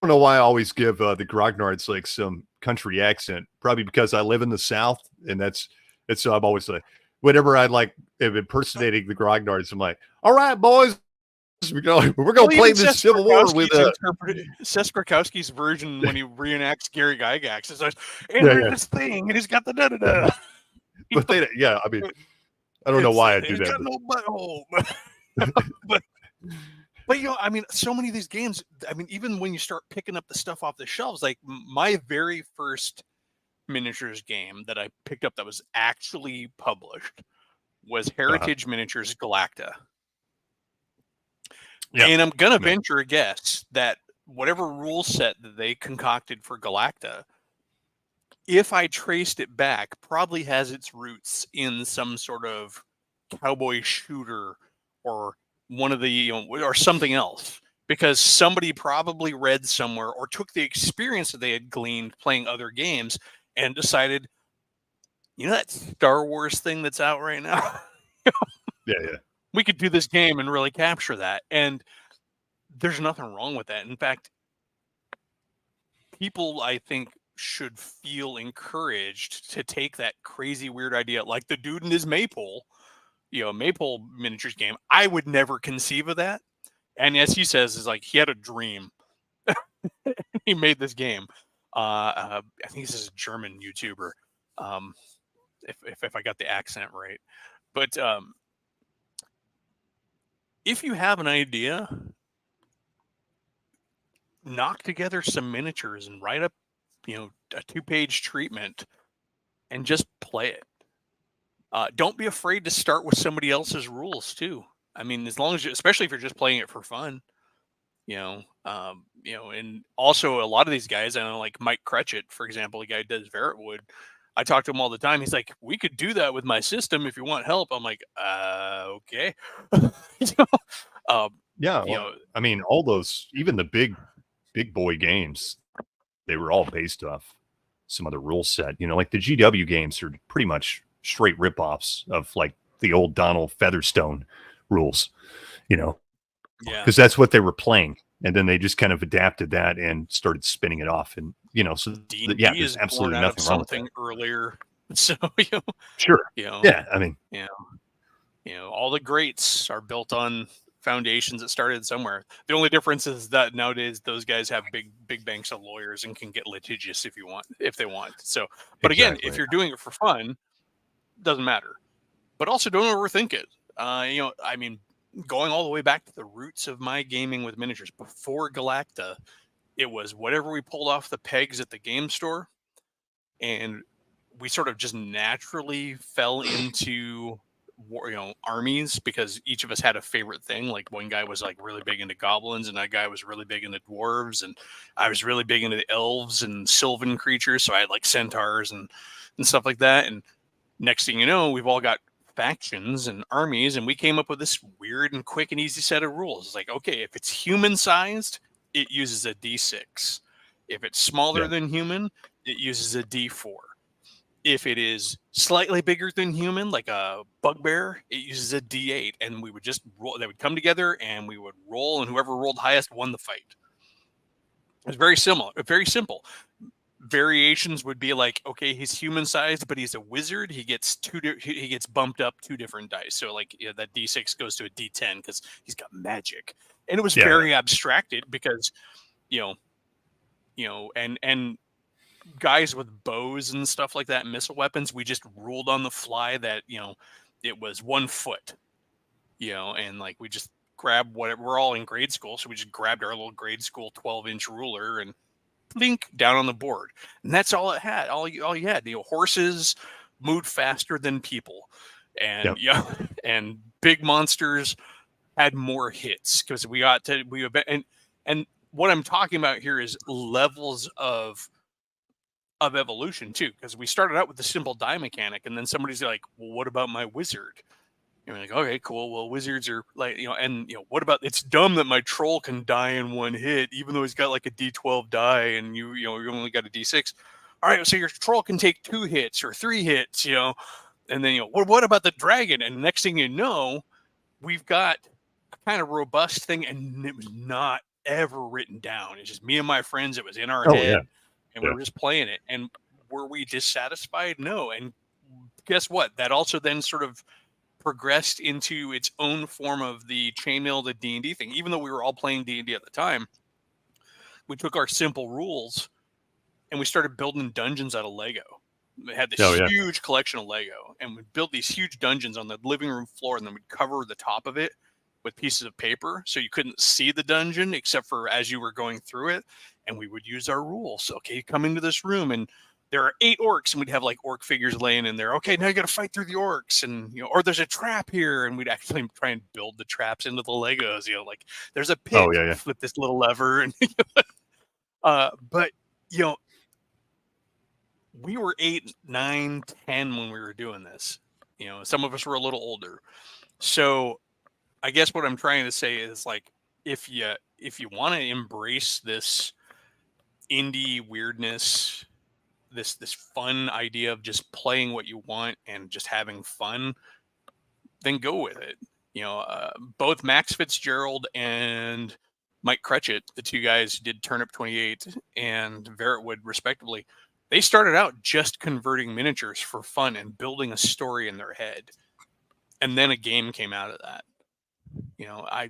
Speaker 2: know why I always give the Grognards like some country accent. Probably because I live in the South, and so I'm always like, whenever I like am impersonating the Grognards, I'm like, all right, boys, we're going to play this Civil War with
Speaker 1: Seth Krakowski's version when he reenacts Gary Gygax. It's like, there's this thing, and he's got the da-da-da.
Speaker 2: But I mean, I don't know why I do that.
Speaker 1: Got no butthole. But I mean, so many of these games, I mean, even when you start picking up the stuff off the shelves, like my very first miniatures game that I picked up that was actually published was Heritage Miniatures Galacta. Yeah. And I'm going to venture a guess that whatever rule set that they concocted for Galacta, if I traced it back, probably has its roots in some sort of cowboy shooter or one of the, or something else, because somebody probably read somewhere or took the experience that they had gleaned playing other games and decided, that Star Wars thing that's out right now.
Speaker 2: Yeah.
Speaker 1: We could do this game and really capture that. And there's nothing wrong with that. In fact, people, I think, should feel encouraged to take that crazy, weird idea, like the dude in his Maypole, Maypole miniatures game. I would never conceive of that. And as he says, is like he had a dream. He made this game. I think this is a German YouTuber. If I got the accent right. But if you have an idea, knock together some miniatures and write up, a 2-page treatment and just play it. Don't be afraid to start with somebody else's rules too. I mean, as long as especially if you're just playing it for fun, and also a lot of these guys, I know, like Mike Cretchett, for example, the guy who does Verit Wood. I talk to him all the time. He's like, we could do that with my system if you want help. I'm like, okay.
Speaker 2: I mean, all those, even the big boy games, they were all based off some other rule set. Like the GW games are pretty much straight ripoffs of like the old Donald Featherstone rules, you know,
Speaker 1: Yeah.
Speaker 2: because that's what they were playing. And then they just kind of adapted that and started spinning it off. And, you know, so
Speaker 1: D&D
Speaker 2: yeah, there's
Speaker 1: is born
Speaker 2: absolutely
Speaker 1: out of
Speaker 2: nothing wrong with that.
Speaker 1: something earlier. So,
Speaker 2: Sure.
Speaker 1: you know,
Speaker 2: Yeah. I mean,
Speaker 1: all the greats are built on foundations that started somewhere. The only difference is that nowadays those guys have big banks of lawyers and can get litigious if they want. So, but again,
Speaker 2: exactly.
Speaker 1: if you're doing it for fun, doesn't matter. But also don't overthink it. I mean, going all the way back to the roots of my gaming with miniatures before Galacta, it was whatever we pulled off the pegs at the game store, and we sort of just naturally fell into armies because each of us had a favorite thing. Like one guy was like really big into goblins, and that guy was really big into dwarves, and I was really big into the elves and sylvan creatures, so I had like centaurs and stuff like that. And next thing you know, we've all got factions and armies, and we came up with this weird and quick and easy set of rules. It's like, okay, if it's human sized, it uses a D6. If it's smaller than human, it uses a D4. If it is slightly bigger than human, like a bugbear, it uses a D8. And we would just roll. They would come together and we would roll, and whoever rolled highest won the fight. It's very similar, very simple. Variations would be like, okay, he's human sized, but he's a wizard. He gets he gets bumped up 2 different dice. So like that D6 goes to a D10 because he's got magic. And it was very abstracted because, and guys with bows and stuff like that, missile weapons, we just ruled on the fly that, it was 1 foot, and like we just grabbed whatever. We're all in grade school, so we just grabbed our little grade school 12-inch ruler and blink down on the board, and that's all it had. All you had. Horses moved faster than people, and and big monsters had more hits because and what I'm talking about here is levels of evolution too, because we started out with the simple die mechanic, and then somebody's like, well, what about my wizard? And we're like, okay, cool. Well, wizards are like, what about, it's dumb that my troll can die in 1 hit, even though he's got like a D12 die and you only got a D6. All right, so your troll can take 2 hits or 3 hits, and then, what about the dragon? And next thing you know, we've got a kind of robust thing, and it was not ever written down. It's just me and my friends. It was in our head, and we were just playing it. And were we dissatisfied? No. And guess what? That also then sort of progressed into its own form of the chainmail, the D&D thing. Even though we were all playing D&D at the time, we took our simple rules and we started building dungeons out of Lego. We had this huge collection of Lego, and we'd build these huge dungeons on the living room floor, and then we'd cover the top of it with pieces of paper so you couldn't see the dungeon except for as you were going through it. And we would use our rules. Okay, come into this room, and there are 8 orcs, and we'd have like orc figures laying in there. Okay, now you got to fight through the orcs, and or there's a trap here, and we'd actually try and build the traps into the Legos. Like there's a pit, flip this little lever, and but we were 8, 9, 10 when we were doing this. Some of us were a little older, so I guess what I'm trying to say is like if you want to embrace this indie weirdness, this fun idea of just playing what you want and just having fun, then go with it. Both Max Fitzgerald and Mike Cretchett, the 2 guys who did Turnip28 and Verit Wood respectively, they started out just converting miniatures for fun and building a story in their head, and then a game came out of that. I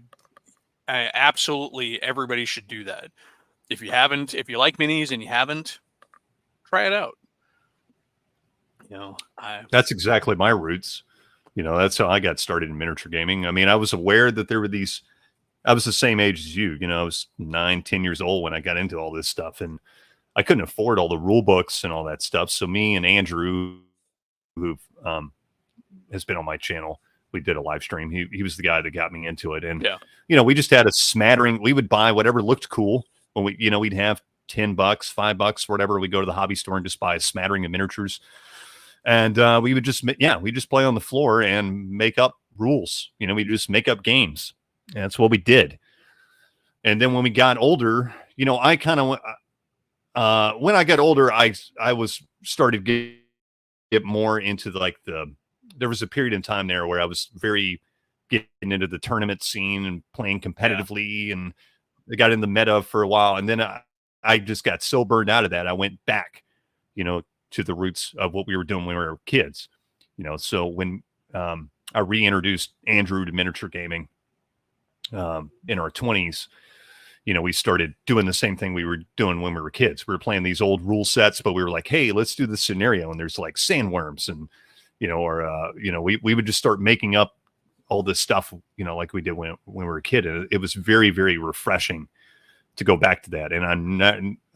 Speaker 1: absolutely, everybody should do that. If you like minis and you haven't, try it out.
Speaker 2: That's exactly my roots. That's how I got started in miniature gaming. I mean, I was aware that there were these, I was the same age as you, I was 9, 10 years old when I got into all this stuff, and I couldn't afford all the rule books and all that stuff. So me and Andrew, who has been on my channel, we did a live stream. He was the guy that got me into it. And, we just had a smattering. We would buy whatever looked cool. When we'd have $10, $5, whatever. We'd go to the hobby store and just buy a smattering of miniatures. And we would just, we just play on the floor and make up rules. We just make up games. And that's what we did. And then when we got older, I kind of, when I got older, I was started to get more into the there was a period in time there where I was very getting into the tournament scene and playing competitively, and I got in the meta for a while, and then I just got so burned out of that. I went back, to the roots of what we were doing when we were kids, So when I reintroduced Andrew to miniature gaming in our 20s, we started doing the same thing we were doing when we were kids. We were playing these old rule sets, but we were like, hey, let's do this scenario. And there's like sandworms and, we would just start making up all this stuff, like we did when we were a kid. And it was very, very refreshing to go back to that. And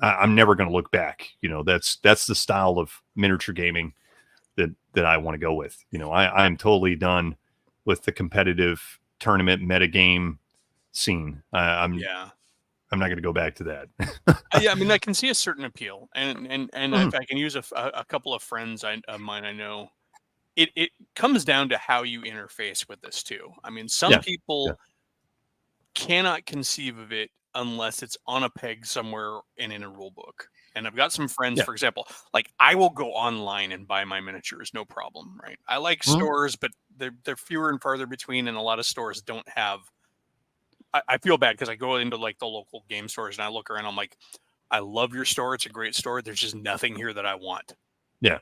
Speaker 2: I'm never going to look back. That's the style of miniature gaming that I want to go with. I'm totally done with the competitive tournament metagame scene. I'm not going to go back to that.
Speaker 1: Yeah, I mean, I can see a certain appeal, and if I can use a couple of friends of mine I know, it comes down to how you interface with this too. I mean, some people cannot conceive of it unless it's on a peg somewhere and in a rule book. And I've got some friends, for example, like I will go online and buy my miniatures, no problem, right? I like stores, but they're fewer and farther between, and a lot of stores don't have. I feel bad because I go into like the local game stores and I look around. I'm like, I love your store. It's a great store. There's just nothing here that I want.
Speaker 2: Yeah.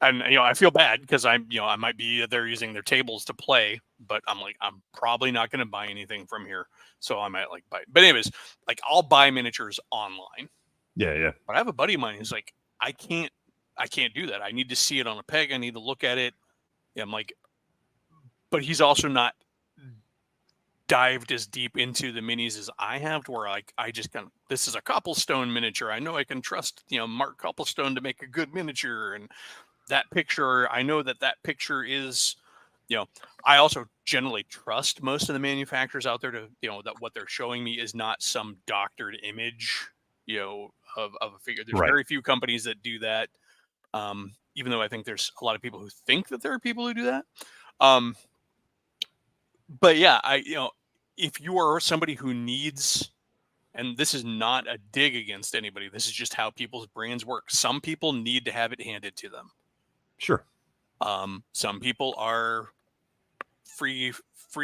Speaker 1: And I feel bad because I might be there using their tables to play, but I'm like, I'm probably not going to buy anything from here. So I might like buy it. But anyways, like I'll buy miniatures online.
Speaker 2: Yeah.
Speaker 1: But I have a buddy of mine who's like, I can't do that. I need to see it on a peg. I need to look at it. Yeah, I'm like, but he's also not dived as deep into the minis as I have, to where like I just kind of, this is a Copplestone miniature. I know I can trust Mark Copplestone to make a good miniature, and that picture, I know that picture is, I also generally trust most of the manufacturers out there to that what they're showing me is not some doctored image of a figure. There's very few companies that do that, even though I think there's a lot of people who think that there are people who do that. But yeah, if you are somebody who needs, and this is not a dig against anybody, this is just how people's brains work. Some people need to have it handed to them.
Speaker 2: Sure.
Speaker 1: Some people are free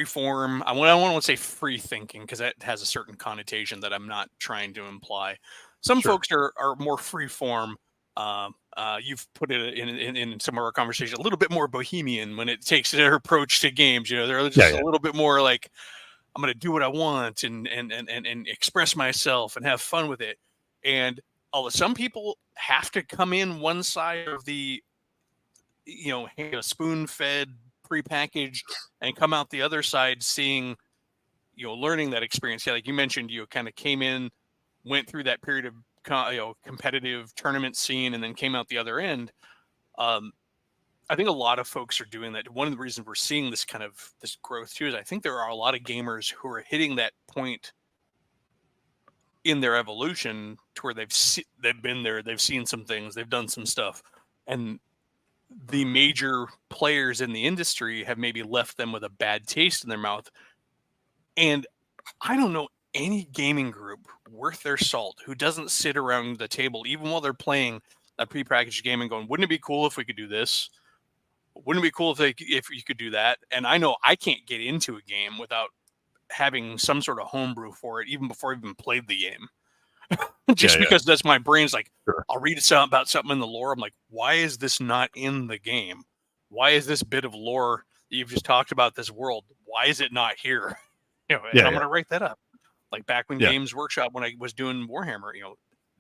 Speaker 1: form. I don't want to say free thinking because that has a certain connotation that I'm not trying to imply. Some folks are more free form. You've put it in some of our conversation a little bit more bohemian when it takes their approach to games. They're just a little bit more like, I'm going to do what I want and express myself and have fun with it. And some people have to come in one side of the, spoon-fed, prepackaged, and come out the other side seeing, learning that experience. Yeah, like you mentioned, you kind of came in, went through that period of competitive tournament scene, and then came out the other end. I think a lot of folks are doing that. One of the reasons we're seeing this kind of this growth too is I think there are a lot of gamers who are hitting that point in their evolution to where they've been there, they've seen some things, they've done some stuff, and the major players in the industry have maybe left them with a bad taste in their mouth. And I don't know any gaming group worth their salt who doesn't sit around the table even while they're playing a prepackaged game and going, wouldn't it be cool if we could do this? Wouldn't it be cool if you could do that? And I know I can't get into a game without having some sort of homebrew for it, even before I've even played the game. Because that's my brain's like, I'll read about something in the lore. I'm like, why is this not in the game? Why is this bit of lore that you've just talked about this world? Why is it not here? And I'm going to write that up. Like back when Games Workshop, when I was doing Warhammer,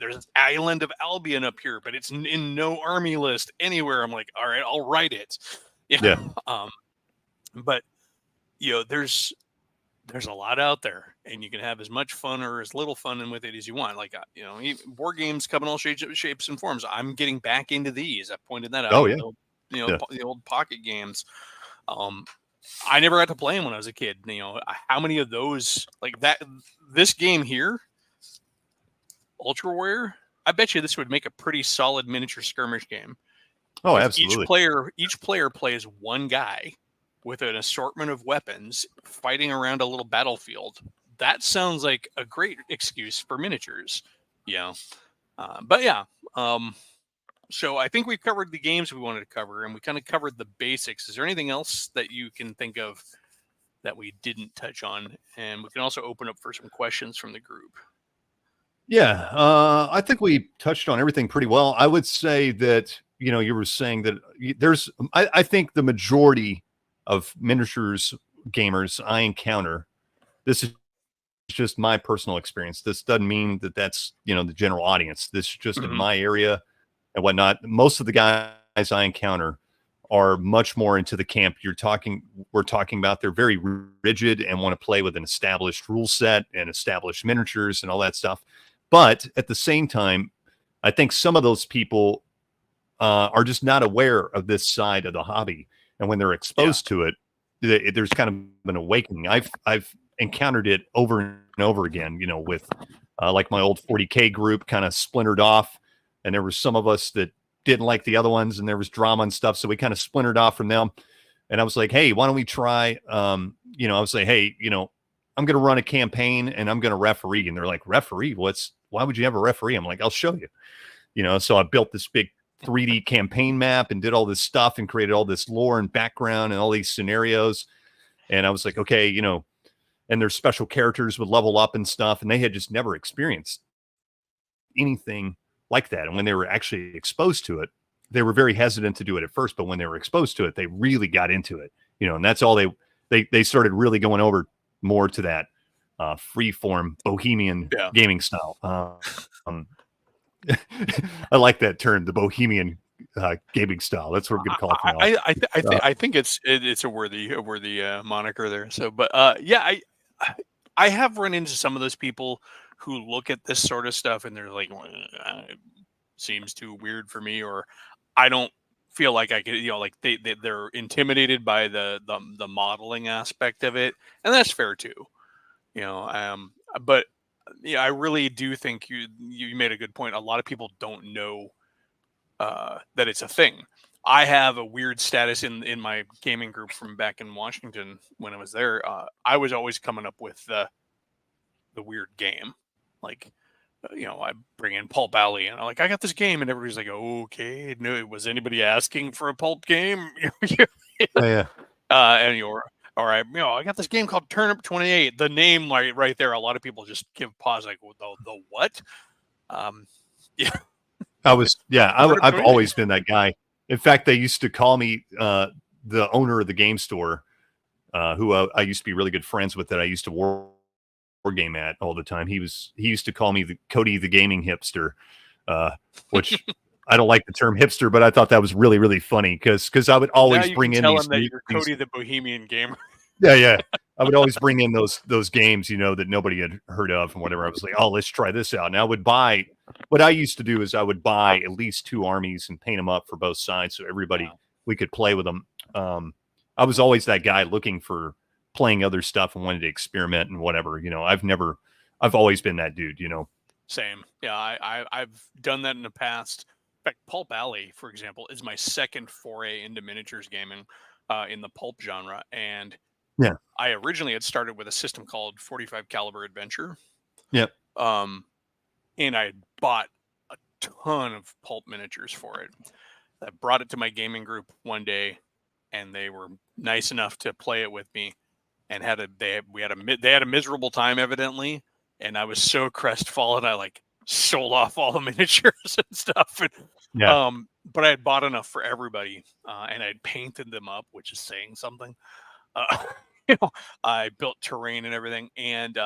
Speaker 1: there's an island of Albion up here, but it's in no army list anywhere. I'm like, all right, I'll write it. But there's a lot out there, and you can have as much fun or as little fun with it as you want. Like board games come in all shapes and forms. I'm getting back into these. I pointed that out. The old pocket games. I never got to play them when I was a kid. How many of those like that? This game here, Ultra Warrior, I bet you this would make a pretty solid miniature skirmish game.
Speaker 2: Oh, absolutely.
Speaker 1: Each player plays one guy with an assortment of weapons fighting around a little battlefield. That sounds like a great excuse for miniatures. But So I think we've covered the games we wanted to cover, and we kind of covered the basics. Is there anything else that you can think of that we didn't touch on? And we can also open up for some questions from the group.
Speaker 2: Yeah, I think we touched on everything pretty well. I would say that, you were saying that I think the majority of miniatures gamers I encounter, this is just my personal experience. This doesn't mean that that's, the general audience. This is just in my area and whatnot. Most of the guys I encounter are much more into the camp we're talking about. They're very rigid and want to play with an established rule set and established miniatures and all that stuff. But at the same time, I think some of those people are just not aware of this side of the hobby. And when they're exposed to it, there's kind of an awakening. I've encountered it over and over again, with like my old 40K group kind of splintered off. And there were some of us that didn't like the other ones, and there was drama and stuff. So we kind of splintered off from them. And I was like, hey, why don't we try, I would say, hey, I'm going to run a campaign and I'm going to referee. And they're like, referee? Why would you have a referee? I'm like, I'll show you. So I built this big 3D campaign map and did all this stuff and created all this lore and background and all these scenarios. And I was like, okay, and their special characters would level up and stuff. And they had just never experienced anything like that. And when they were actually exposed to it, they were very hesitant to do it at first. But when they were exposed to it, they really got into it, and that's all they started really going over more to that free form bohemian gaming style. I like that term, the bohemian gaming style. That's what we're going to call it from now.
Speaker 1: I think it's a worthy moniker there. So, but I have run into some of those people who look at this sort of stuff and they're like, it seems too weird for me, or I don't feel like I could, like they're intimidated by the modeling aspect of it, and that's fair too. But I really do think you made a good point. A lot of people don't know that it's a thing. I have a weird status in my gaming group from back in Washington when I was there. I was always coming up with the weird game, like I bring in Pulp Alley and I'm like, I got this game, and everybody's like, okay, no, was anybody asking for a pulp game?
Speaker 2: Yeah.
Speaker 1: And you're all right. I got this game called Turnip28. The name right there, a lot of people just give pause, like, the what? Yeah.
Speaker 2: I've always been that guy. In fact, they used to call me the owner of the game store, who I used to be really good friends with, that I used to war game at all the time. He used to call me the Cody the gaming hipster, which I don't like the term hipster, but I thought that was really, really funny because I would always bring in these.
Speaker 1: That you're Cody the Bohemian gamer.
Speaker 2: Yeah. I would always bring in those games, that nobody had heard of and whatever. I was like, oh, let's try this out. And I would buy. What I used to do is I would buy at least 2 armies and paint them up for both sides, so everybody we could play with them. I was always that guy looking for playing other stuff and wanted to experiment and whatever. I've always been that dude.
Speaker 1: Same. Yeah, I've done that in the past. In fact, Pulp Alley, for example, is my second foray into miniatures gaming in the pulp genre. And I originally had started with a system called 45 Caliber Adventure.
Speaker 2: Yep.
Speaker 1: And I bought a ton of pulp miniatures for it. I brought it to my gaming group one day, and they were nice enough to play it with me, and they had a miserable time evidently, and I was so crestfallen. I sold off all the miniatures and stuff. And, but I had bought enough for everybody, and I'd painted them up, which is saying something. I built terrain and everything, and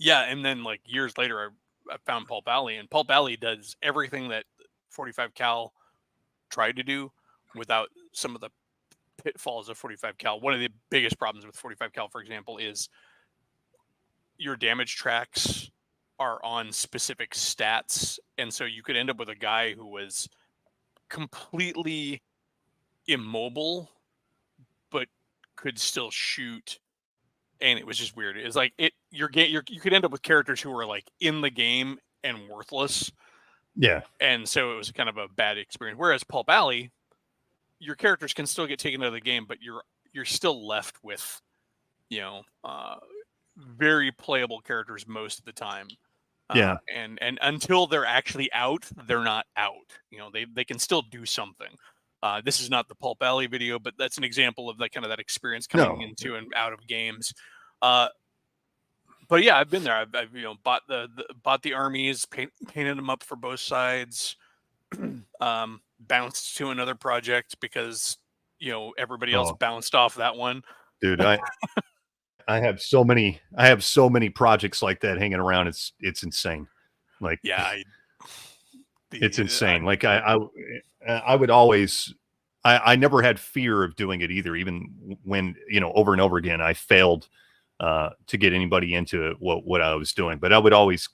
Speaker 1: and then years later, I found Pulp Alley, and Pulp Alley does everything that 45 cal tried to do without some of the pitfalls of 45 cal. One of the biggest problems with 45 cal, for example, is your damage tracks are on specific stats, and so you could end up with a guy who was completely immobile but could still shoot, and it was just weird. It's like you could end up with characters who were in the game and worthless.
Speaker 2: Yeah.
Speaker 1: And so it was kind of a bad experience. Whereas Pulp Alley, your characters can still get taken out of the game, but you're still left with, very playable characters most of the time.
Speaker 2: Yeah.
Speaker 1: And until they're actually out, they're not out. You know, they can still do something. This is not the Pulp Alley video, but that's an example of that kind of that experience coming into and out of games. But yeah, I've been there. I've you know bought the armies, painted them up for both sides. Bounced to another project because you know everybody else bounced off that one.
Speaker 2: Dude, I have so many projects like that hanging around. It's insane. Like,
Speaker 1: yeah,
Speaker 2: it's insane. Like I would always, I never had fear of doing it either. Even when, you know, over and over again, I failed to get anybody into what I was doing, but I would always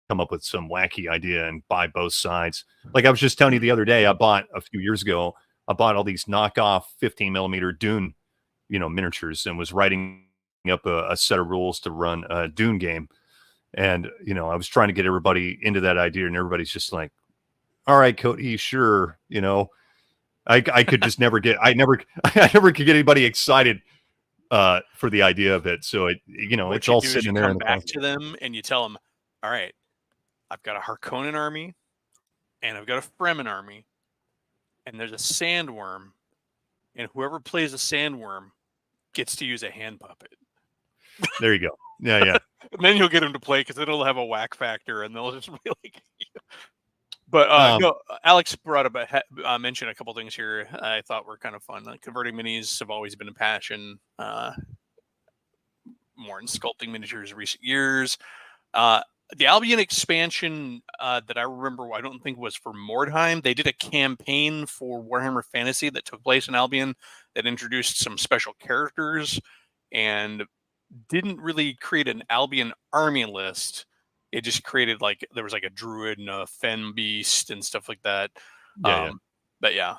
Speaker 2: come up with some wacky idea and buy both sides. Like I was just telling you the other day, I bought a few years ago, I bought all these knockoff 15 millimeter Dune, you know, miniatures, and was writing up a set of rules to run a Dune game. And, you know, I was trying to get everybody into that idea, and everybody's just like, all right, Cody, sure. You know, I could just never get, I never could get anybody excited for the idea of it. So it, you know, it's all sitting there.
Speaker 1: Come back to them and you tell them, all right, I've got a Harkonnen army and I've got a Fremen army, and there's a sandworm, and whoever plays a sandworm gets to use a hand puppet.
Speaker 2: There you go. Yeah, yeah.
Speaker 1: And then you'll get them to play because it'll have a whack factor, and they'll just be like. But no, Alex brought up mentioned a couple things here I thought were kind of fun. Like converting minis have always been a passion. More in sculpting miniatures in recent years. The Albion expansion that I remember, I don't think was for Mordheim. They did a campaign for Warhammer Fantasy that took place in Albion that introduced some special characters and didn't really create an Albion army list. It just created like there was like a druid and a fen beast and stuff like that.
Speaker 2: Yeah,
Speaker 1: But yeah,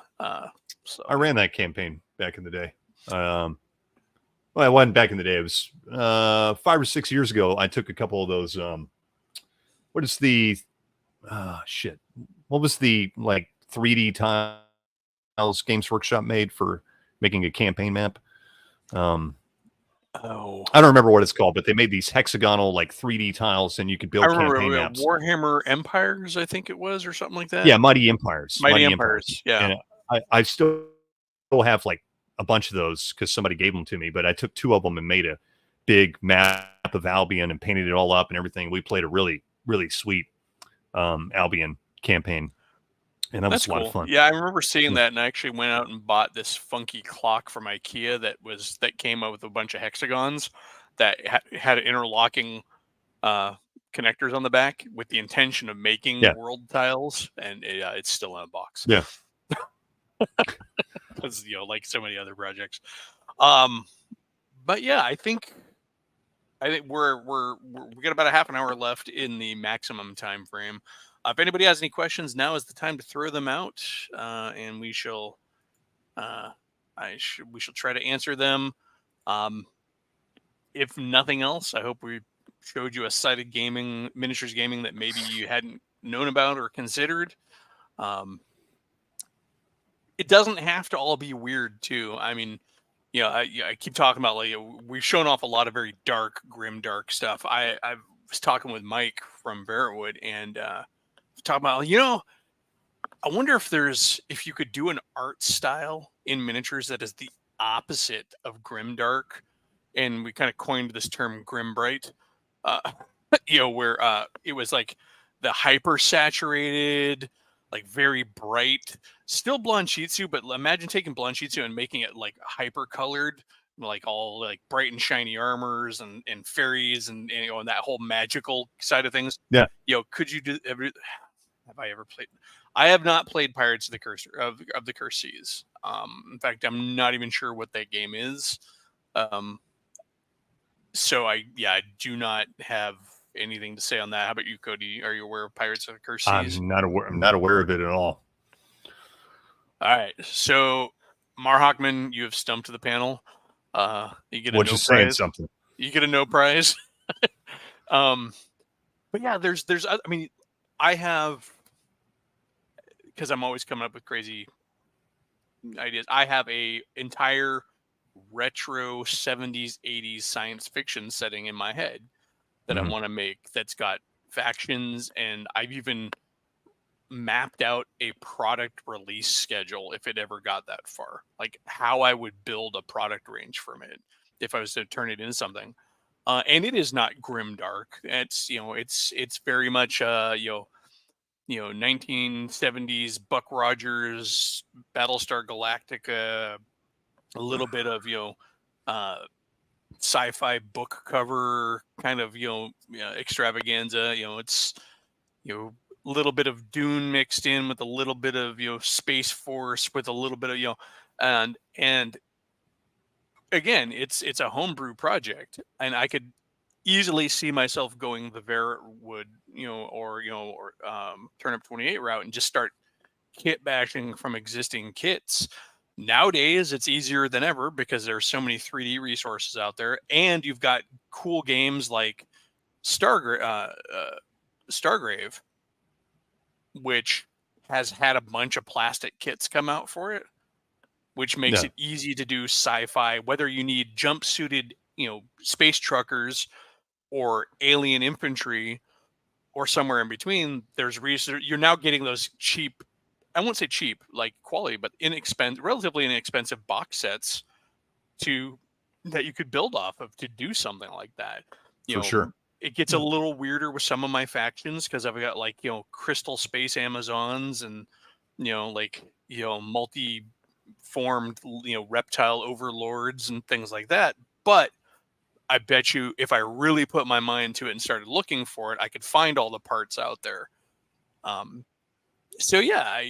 Speaker 1: so
Speaker 2: I ran that campaign back in the day. Well, it wasn't back in the day. It was 5 or 6 years ago. I took a couple of those. What is the shit? What was the like 3D tiles Games Workshop made for making a campaign map? I don't remember what it's called, but they made these hexagonal like 3D tiles, and you could build campaign maps.
Speaker 1: Warhammer Empires, I think it was, or something like that.
Speaker 2: Yeah, Mighty Empires.
Speaker 1: Mighty Empires. Yeah,
Speaker 2: and I still have like a bunch of those because somebody gave them to me. But I took 2 of them and made a big map of Albion and painted it all up and everything. We played a really sweet Albion campaign, and that was a lot of fun.
Speaker 1: Yeah, I remember seeing that, and I actually went out and bought this funky clock from IKEA that came out with a bunch of hexagons that had interlocking connectors on the back with the intention of making world tiles, and it's still in a box.
Speaker 2: Yeah,
Speaker 1: because you know, like so many other projects. But yeah, I think we're we got about a half an hour left in the maximum time frame. If anybody has any questions, now is the time to throw them out, and we shall try to answer them. If nothing else, I hope we showed you a side of miniatures gaming that maybe you hadn't known about or considered. It doesn't have to all be weird too. I mean, you know, I keep talking about like we've shown off a lot of very dark, grim, dark stuff. I was talking with Mike from Verit Wood, and talking about, you know, I wonder if you could do an art style in miniatures that is the opposite of grim dark, and we kind of coined this term grim bright. You know, where it was like the hyper saturated, like very bright, still Blanchitsu, but imagine taking Blanchitsu and making it like hyper colored, like all like bright and shiny armors and fairies and you know, and that whole magical side of things.
Speaker 2: Yeah.
Speaker 1: You know, could you do have I ever played? I have not played Pirates of the Curse of the Curse Seas. In fact, I'm not even sure what that game is. So I do not have anything to say on that. How about you, Cody? Are you aware of Pirates of the Curse Seas?
Speaker 2: I'm not aware of it at all.
Speaker 1: All right. So Mar Hockman, you have stumped the panel. You get a
Speaker 2: What you saying something.
Speaker 1: You get a no prize. But yeah, there's I mean, I have, because I'm always coming up with crazy ideas. I have a entire retro 70s, 80s science fiction setting in my head that I want to make that's got factions, and I've even mapped out a product release schedule if it ever got that far, like how I would build a product range from it if I was to turn it into something. And it is not grimdark. It's it's very much 1970s Buck Rogers, Battlestar Galactica, a little bit of sci-fi book cover kind of extravaganza. It's a little bit of Dune mixed in with a little bit of Space Force with a little bit of and again, it's a homebrew project, and I could easily see myself going the Verit Wood, or Turnip28 route and just start kit bashing from existing kits. Nowadays, it's easier than ever because there's so many 3D resources out there, and you've got cool games like Stargrave, which has had a bunch of plastic kits come out for it, which makes it easy to do sci-fi, whether you need jumpsuited, space truckers or alien infantry or somewhere in between. There's research. You're now getting those cheap, I won't say cheap, like quality, but relatively inexpensive box sets that you could build off of to do something like that.
Speaker 2: For sure.
Speaker 1: It gets a little weirder with some of my factions because I've got like, crystal space Amazons and, multi-formed, reptile overlords and things like that. But I bet you if I really put my mind to it and started looking for it, I could find all the parts out there. So yeah,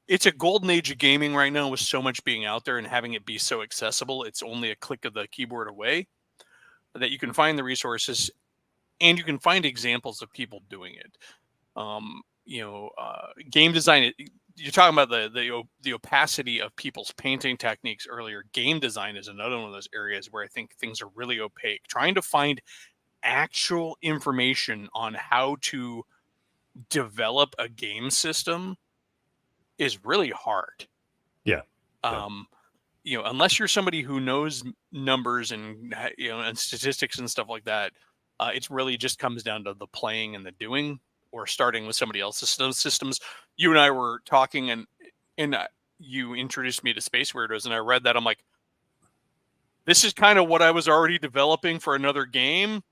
Speaker 1: it's a golden age of gaming right now with so much being out there and having it be so accessible. It's only a click of the keyboard away that you can find the resources and you can find examples of people doing it. Game design, you're talking about the opacity of people's painting techniques earlier. Game design is another one of those areas where I think things are really opaque. Trying to find actual information on how to develop a game system is really hard.
Speaker 2: Yeah.
Speaker 1: Unless you're somebody who knows numbers and and statistics and stuff like that, it's really just comes down to the playing and the doing, or starting with somebody else's systems. You and I were talking, and you introduced me to Space Weirdos, and I read that. I'm like, this is kind of what I was already developing for another game,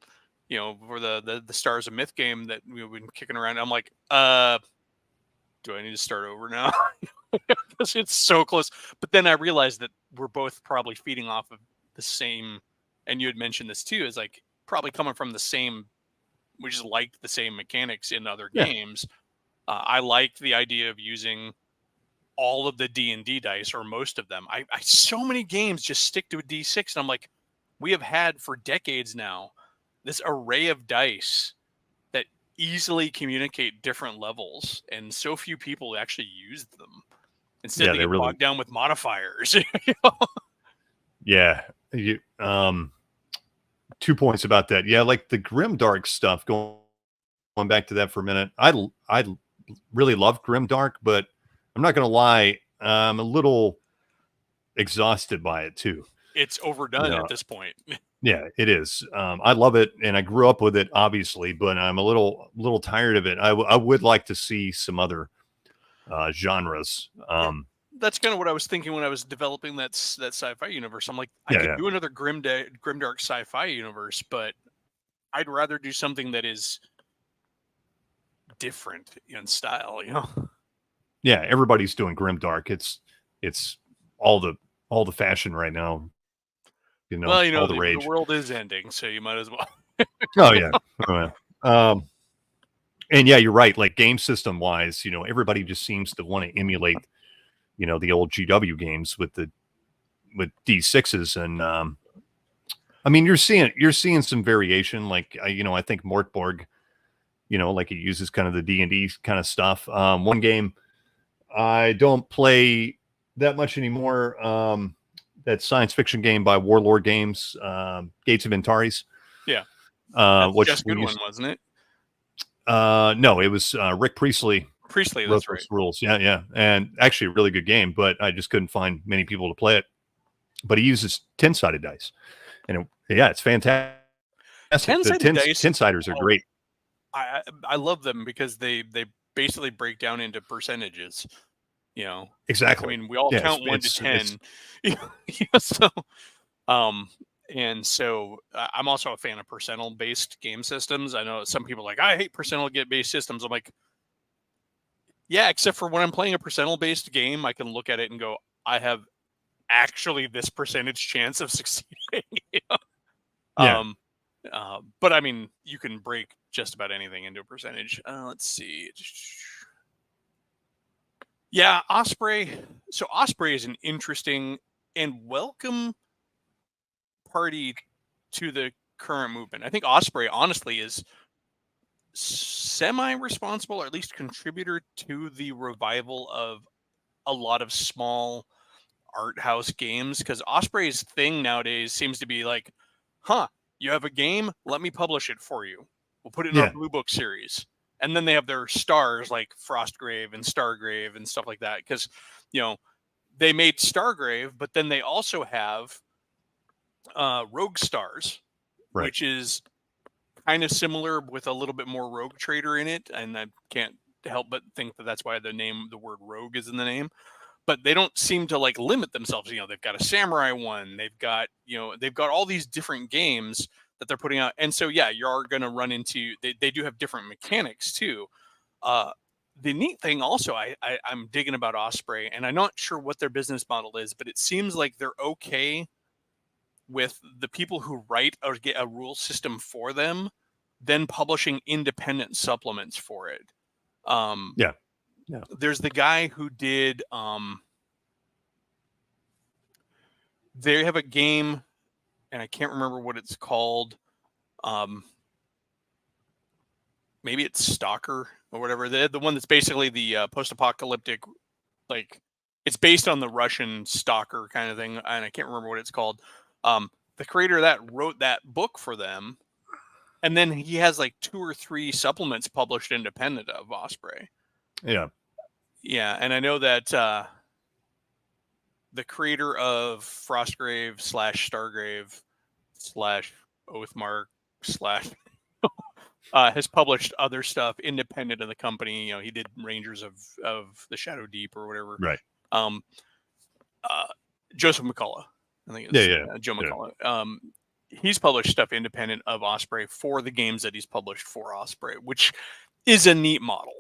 Speaker 1: for the Stars of Myth game that we've been kicking around. I'm like, do I need to start over now? Because it's so close. But then I realized that we're both probably feeding off of the same, and you had mentioned this too, is like probably coming from the same, we just liked the same mechanics in other games. I liked the idea of using all of the D&D dice, or most of them. I so many games just stick to a D6, and I'm like, we have had for decades now this array of dice that easily communicate different levels, and so few people actually use them. Instead, they get bogged down with modifiers.
Speaker 2: Yeah. 2 points about that. Yeah, like the grimdark stuff, going back to that for a minute. I really love grimdark, but I'm not going to lie, I'm a little exhausted by it too.
Speaker 1: It's overdone at this point.
Speaker 2: Yeah, it is. I love it, and I grew up with it, obviously, but I'm a little tired of it. I would like to see some other genres.
Speaker 1: That's kind of what I was thinking when I was developing that sci-fi universe. I'm like, I could do another grimdark sci-fi universe, but I'd rather do something that is different in style.
Speaker 2: Yeah, everybody's doing grimdark. It's all the fashion right now. All the rage.
Speaker 1: The world is ending, so you might as well.
Speaker 2: Oh yeah. And yeah, you're right. Like game system wise, everybody just seems to want to emulate, the old GW games with D6s, and I mean, you're seeing some variation. Like I think Mortborg, like he uses kind of the D&D kind of stuff. One game I don't play that much anymore. That science fiction game by Warlord Games, Gates of Antares.
Speaker 1: Yeah,
Speaker 2: which
Speaker 1: just a good one, wasn't it?
Speaker 2: No, it was Rick Priestley.
Speaker 1: That's right.
Speaker 2: Rules, yeah, and actually a really good game, but I just couldn't find many people to play it. But he uses 10-sided dice, and it's fantastic. The 10-siders are great.
Speaker 1: I love them because they basically break down into percentages.
Speaker 2: Exactly.
Speaker 1: I mean, we all count 1 to 10. So, and so I'm also a fan of percentile-based game systems. I know some people are like, I hate percentile-based systems. I'm like, yeah, except for when I'm playing a percentile-based game, I can look at it and go, I have actually this percentage chance of succeeding.
Speaker 2: Yeah.
Speaker 1: But I mean, you can break just about anything into a percentage. Let's see. Yeah, Osprey. So Osprey is an interesting and welcome party to the current movement. I think Osprey, honestly, is semi-responsible, or at least contributor to the revival of a lot of small art house games, because Osprey's thing nowadays seems to be like, you have a game, let me publish it for you. We'll put it in our Blue Book series. And then they have their stars like Frostgrave and Stargrave and stuff like that, because they made Stargrave, but then they also have Rogue Stars,
Speaker 2: right,
Speaker 1: which is kind of similar with a little bit more Rogue Trader in it, and I can't help but think that that's why the word Rogue is in the name. But they don't seem to like limit themselves. They've got a Samurai one. They've got all these different games that they're putting out. And so, yeah, you're going to run into, they do have different mechanics too. The neat thing also, I'm digging about Osprey, and I'm not sure what their business model is, but it seems like they're okay with the people who write or get a rule system for them, then publishing independent supplements for it.
Speaker 2: Yeah.
Speaker 1: There's the guy who did they have a game, and I can't remember what it's called. Maybe it's Stalker or whatever. The one that's basically the post-apocalyptic, like it's based on the Russian Stalker kind of thing, and I can't remember what it's called. The creator of that wrote that book for them, and then he has like 2 or 3 supplements published independent of Osprey.
Speaker 2: Yeah.
Speaker 1: Yeah, and I know that the creator of Frostgrave / Stargrave / Oathmark / has published other stuff independent of the company. He did Rangers of the Shadow Deep or whatever.
Speaker 2: Right.
Speaker 1: Joseph McCullough, I think it's Joe McCullough. He's published stuff independent of Osprey for the games that he's published for Osprey, which is a neat model.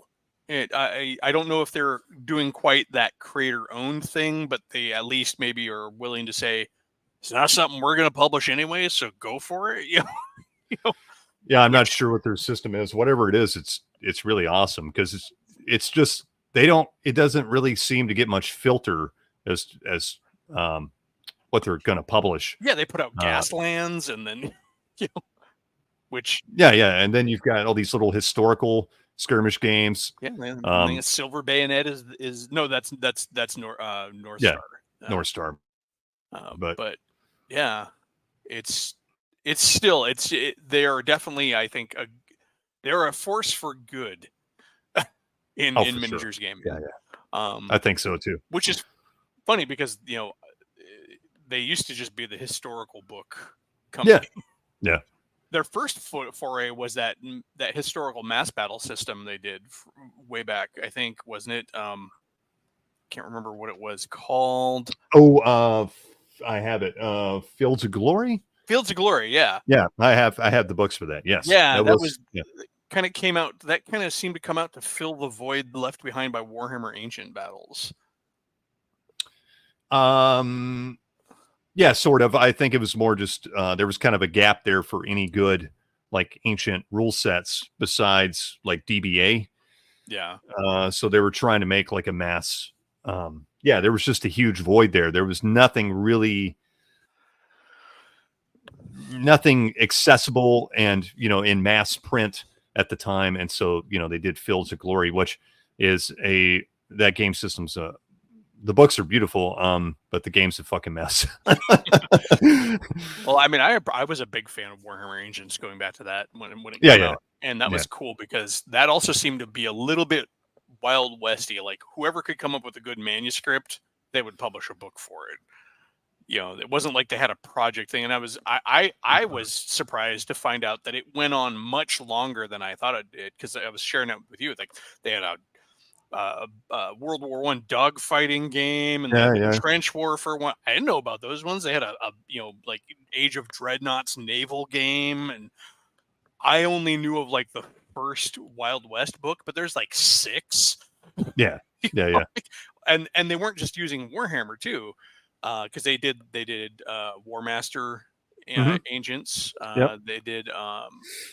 Speaker 1: I don't know if they're doing quite that creator-owned thing, but they at least maybe are willing to say, it's not something we're going to publish anyway, so go for it.
Speaker 2: Yeah, I'm not sure what their system is. Whatever it is, it's really awesome, because it's just it doesn't really seem to get much filter as what they're going to publish.
Speaker 1: Yeah, they put out Gaslands, and then which
Speaker 2: and then you've got all these little historical skirmish games.
Speaker 1: Yeah, I think Silver Bayonet is no, that's North Star.
Speaker 2: North Star.
Speaker 1: But yeah, it's still they are definitely, I think, they're a force for good in miniatures gaming.
Speaker 2: Yeah. I think so too.
Speaker 1: Which is funny because they used to just be the historical book company.
Speaker 2: Yeah.
Speaker 1: Their first foray was that historical mass battle system they did way back, I think, wasn't it? Can't remember what it was called.
Speaker 2: Oh, I have it. Fields of Glory.
Speaker 1: Fields of Glory, yeah.
Speaker 2: Yeah, I have the books for that. Yes.
Speaker 1: Yeah, that was kind of came out. That kind of seemed to come out to fill the void left behind by Warhammer Ancient Battles.
Speaker 2: Yeah, sort of. I think it was more just there was kind of a gap there for any good like ancient rule sets besides like DBA.
Speaker 1: Yeah.
Speaker 2: So they were trying to make like a mass. There was just a huge void there. There was nothing accessible and in mass print at the time. And so they did Fields of Glory, which is that game system's the books are beautiful, but the game's a fucking mess.
Speaker 1: Well, I mean, I was a big fan of Warhammer Ancients going back to that when it came out, and that was cool because that also seemed to be a little bit Wild Westy. Like whoever could come up with a good manuscript, they would publish a book for it. it wasn't like they had a project thing. And I was surprised to find out that it went on much longer than I thought it did, because I was sharing it with you. Like they had a World War One dogfighting game, and they had the trench warfare one. I didn't know about those ones. They had a like Age of Dreadnoughts naval game, and I only knew of like the first Wild West book, but there's like 6.
Speaker 2: Yeah.
Speaker 1: And they weren't just using Warhammer too, because they did War Master Ancients. They did,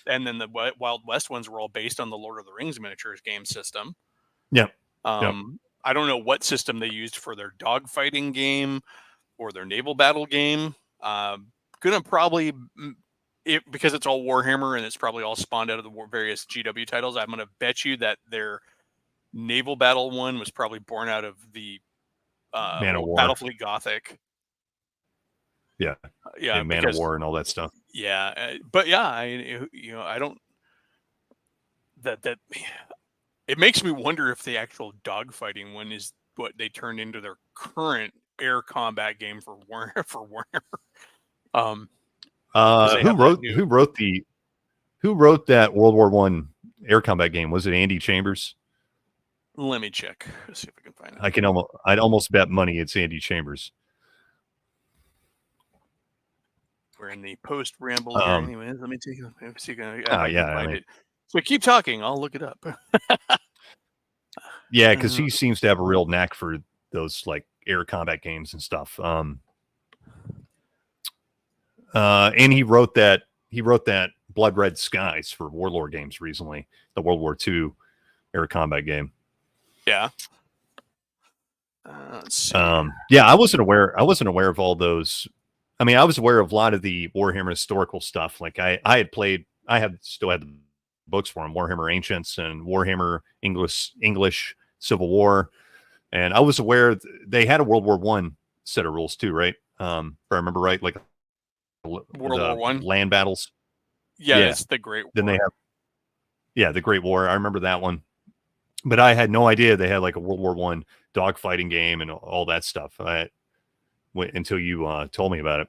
Speaker 1: and then the Wild West ones were all based on the Lord of the Rings miniatures game system.
Speaker 2: Yep.
Speaker 1: I don't know what system they used for their dogfighting game or their naval battle game. Gonna probably, because it's all Warhammer and it's probably all spawned out of the various GW titles, I'm gonna bet you that their naval battle one was probably born out of the Battlefleet Gothic.
Speaker 2: Yeah. And Man of War and all that stuff.
Speaker 1: Yeah, but yeah, I don't. That it makes me wonder if the actual dogfighting one is what they turned into their current air combat game for Warhammer.
Speaker 2: Who wrote that World War One air combat game? Was it Andy Chambers?
Speaker 1: Let me check. Let's see if I can find it.
Speaker 2: I'd almost bet money it's Andy Chambers.
Speaker 1: We're in the post ramble here. Anyways, let me see if I can find it. So keep talking. I'll look it up.
Speaker 2: Yeah, because he seems to have a real knack for those like air combat games and stuff. And he wrote that Blood Red Skies for Warlord Games recently, the World War II air combat game.
Speaker 1: Yeah. Let's see.
Speaker 2: Yeah, I wasn't aware of all those. I mean, I was aware of a lot of the Warhammer historical stuff. Like I still had the books for them, Warhammer Ancients and Warhammer English Civil War. And I was aware they had a World War One set of rules too, right? If I remember right, like
Speaker 1: World War One
Speaker 2: land battles.
Speaker 1: Yeah, it's the Great War.
Speaker 2: Then they have, the Great War. I remember that one, but I had no idea they had like a World War One dogfighting game and all that stuff. Until you told me about it.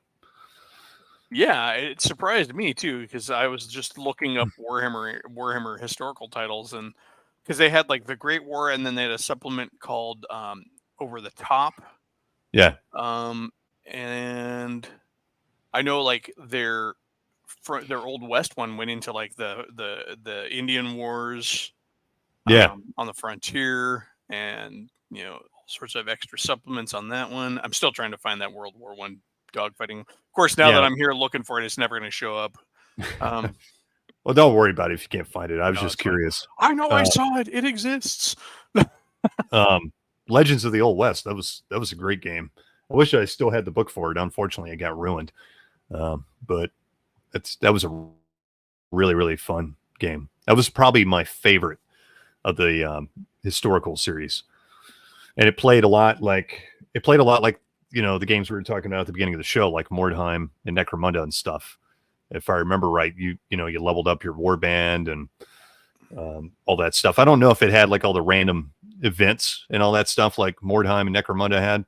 Speaker 1: Yeah, it surprised me too, because I was just looking up Warhammer historical titles, and because they had like the Great War, and then they had a supplement called Over the Top.
Speaker 2: Yeah.
Speaker 1: And I know like their Old West one went into like the Indian Wars.
Speaker 2: Yeah.
Speaker 1: On the frontier, and all sorts of extra supplements on that one. I'm still trying to find that World War One dogfighting. Of course, now that I'm here looking for it, it's never going to show up.
Speaker 2: Well, don't worry about it if you can't find it. I was just curious.
Speaker 1: I know I saw it. It exists.
Speaker 2: Legends of the Old West. That was a great game. I wish I still had the book for it. Unfortunately, it got ruined. But that was a really, really fun game. That was probably my favorite of the historical series. And it played a lot like the games we were talking about at the beginning of the show, like Mordheim and Necromunda and stuff. If I remember right, you leveled up your warband and all that stuff. I don't know if it had like all the random events and all that stuff like Mordheim and Necromunda had,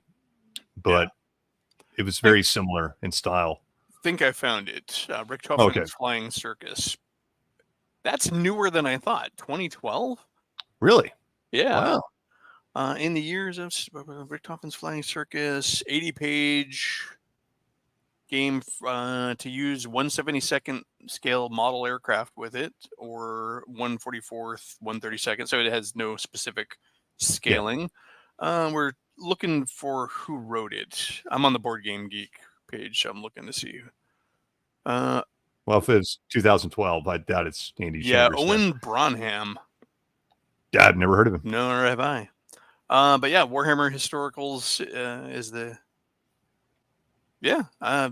Speaker 2: but it was very similar in style.
Speaker 1: I think I found it. Richtofen's Flying Circus. That's newer than I thought. 2012?
Speaker 2: Really?
Speaker 1: Yeah. Wow. In the years of Richtofen's Flying Circus, 80-page game to use 1/72nd scale model aircraft with it, or 1/44th, 1/32nd. So it has no specific scaling. We're looking for who wrote it. I'm on the Board Game Geek page, so I'm looking to see.
Speaker 2: Well, if it's 2012, I doubt it's Andy Chambers.
Speaker 1: Yeah, Owen Bronham.
Speaker 2: I've never heard of him.
Speaker 1: Nor have I. But yeah, Warhammer Historicals is the... Yeah,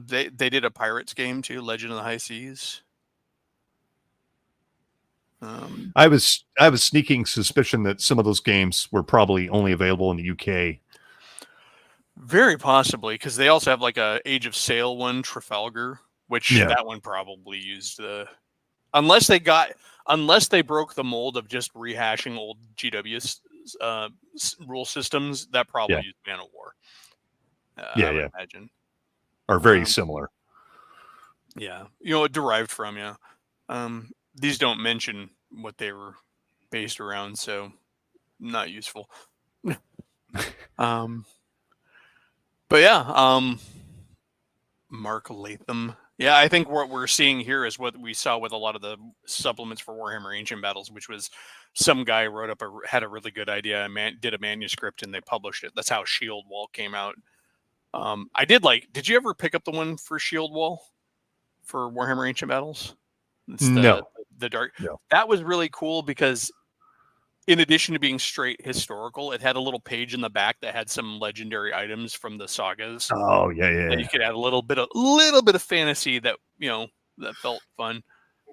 Speaker 1: they did a Pirates game too, Legend of the High Seas.
Speaker 2: I was sneaking suspicion that some of those games were probably only available in the UK.
Speaker 1: Very possibly, because they also have like a Age of Sail one, Trafalgar, which that one probably used the... Unless they broke the mold of just rehashing old GW rule systems, that probably used Man of War. I would imagine.
Speaker 2: are very similar.
Speaker 1: Yeah, it derived from, these don't mention what they were based around, so not useful. But yeah, Mark Latham. Yeah, I think what we're seeing here is what we saw with a lot of the supplements for Warhammer Ancient Battles, which was some guy had a really good idea and did a manuscript and they published it. That's how Shield Wall came out. Did you ever pick up the one for Shield Wall for Warhammer Ancient Battles? It's
Speaker 2: No.
Speaker 1: the dark.
Speaker 2: No.
Speaker 1: That was really cool because in addition to being straight historical, it had a little page in the back that had some legendary items from the sagas.
Speaker 2: Oh yeah.
Speaker 1: And you could add a little bit of fantasy that that felt fun.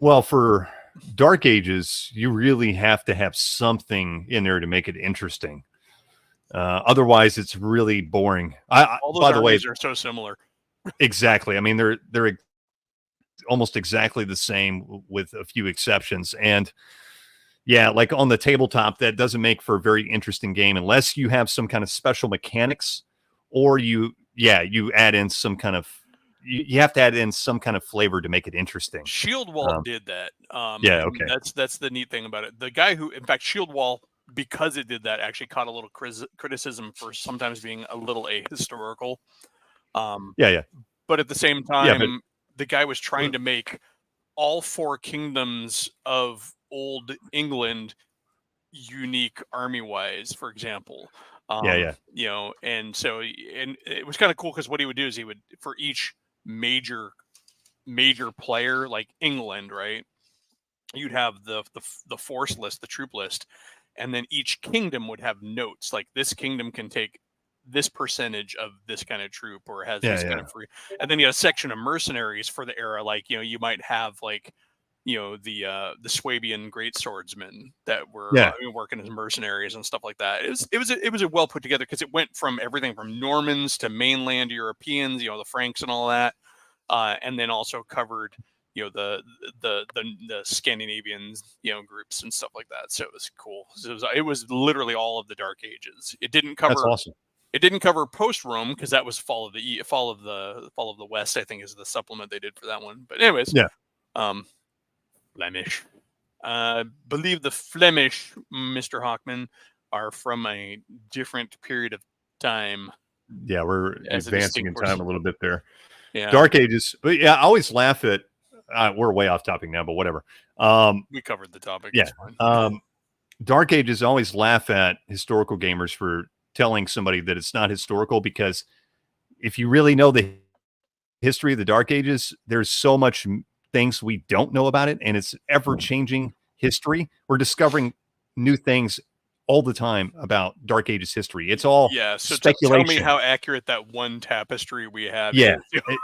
Speaker 2: Well, for Dark Ages, you really have to have something in there to make it interesting. Otherwise, it's really boring.
Speaker 1: All those armies are so similar.
Speaker 2: Exactly. I mean, they're almost exactly the same with a few exceptions. And yeah, like on the tabletop, that doesn't make for a very interesting game unless you have some kind of special mechanics, or you add in some kind of you have to add in some kind of flavor to make it interesting.
Speaker 1: Shield Wall did that.
Speaker 2: Yeah, okay.
Speaker 1: That's the neat thing about it. The guy who, in fact, Shield Wall, because it did that, actually caught a little criticism for sometimes being a little ahistorical.
Speaker 2: Yeah.
Speaker 1: But at the same time, the guy was trying to make all four kingdoms of Old England unique army-wise, for example. And so it was kind of cool because what he would do is he would, for each major player, like England, right? You'd have the force list, the troop list, and then each kingdom would have notes like this kingdom can take this percentage of this kind of troop or has this kind of free. And then you had a section of mercenaries for the era, like you might have like the Swabian great swordsmen that were working as mercenaries and stuff like that. It was a well put together because it went from everything from Normans to mainland Europeans, the Franks and all that, and then also covered the Scandinavian groups and stuff like that. So it was cool. It was literally all of the Dark Ages. It didn't cover.
Speaker 2: That's awesome.
Speaker 1: It didn't cover post Rome because that was fall of the West. I think is the supplement they did for that one. But anyways, Flemish. Believe the Flemish, Mr. Hawkman, are from a different period of time.
Speaker 2: Yeah, we're advancing in time a little bit there.
Speaker 1: Yeah.
Speaker 2: Dark Ages. But yeah, I always laugh at we're way off topic now, but whatever.
Speaker 1: We covered the topic.
Speaker 2: Yeah. Dark Ages, always laugh at historical gamers for telling somebody that it's not historical, because if you really know the history of the Dark Ages, there's so much things we don't know about it, and it's ever-changing history. We're discovering new things all the time about Dark Ages history. It's all
Speaker 1: so
Speaker 2: speculation.
Speaker 1: Tell me how accurate that one tapestry we have
Speaker 2: is.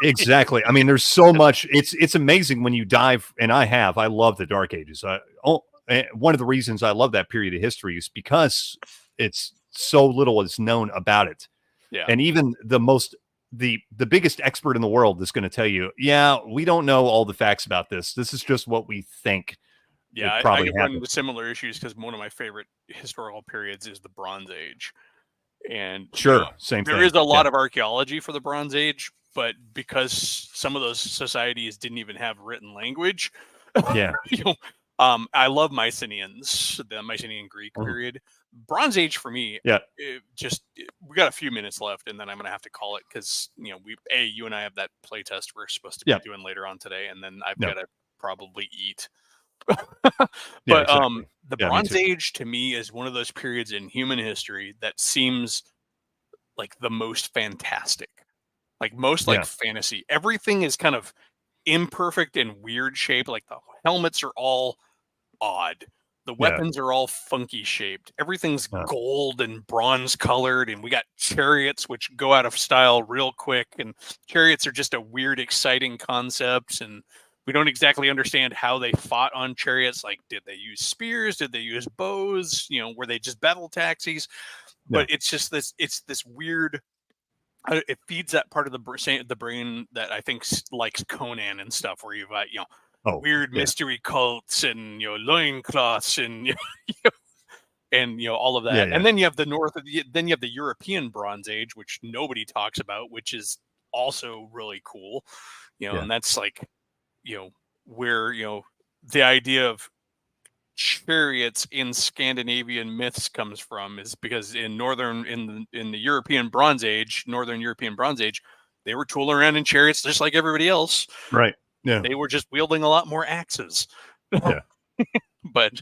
Speaker 2: Exactly. I mean, there's so much. It's amazing when you dive, and I love the Dark Ages. One of the reasons I love that period of history is because it's so little is known about it.
Speaker 1: Yeah.
Speaker 2: And even the biggest expert in the world is going to tell you, we don't know all the facts about this. This is just what we think.
Speaker 1: Yeah, I run into similar issues because one of my favorite historical periods is the Bronze Age. And
Speaker 2: same thing.
Speaker 1: There is a lot of archaeology for the Bronze Age, but because some of those societies didn't even have written language, I love Mycenaeans, the Mycenaean Greek period. Bronze Age for me, we got a few minutes left, and then I'm going to have to call it because you and I have that play test we're supposed to be doing later on today, and then I've got to probably eat. But the Bronze Age to me is one of those periods in human history that seems like the most fantastic, like most like fantasy. Everything is kind of imperfect and weird shape. Like the helmets are all odd. The weapons are all funky shaped. Everything's gold and bronze colored, and we got chariots which go out of style real quick. And chariots are just a weird, exciting concept, and we don't exactly understand how they fought on chariots. Like, did they use spears? Did they use bows? Were they just battle taxis? But it's just this. It's this weird. It feeds that part of the brain that I think likes Conan and stuff, where you've got weird mystery cults and loincloths and and all of that. And then you have the European Bronze Age, which nobody talks about, which is also really cool,
Speaker 2: Yeah.
Speaker 1: and that's like, where, the idea of chariots in Scandinavian myths comes from, is because in the European Bronze Age, Northern European Bronze Age, they were tooling around in chariots just like everybody else.
Speaker 2: Right. Yeah.
Speaker 1: They were just wielding a lot more axes.
Speaker 2: Yeah.
Speaker 1: But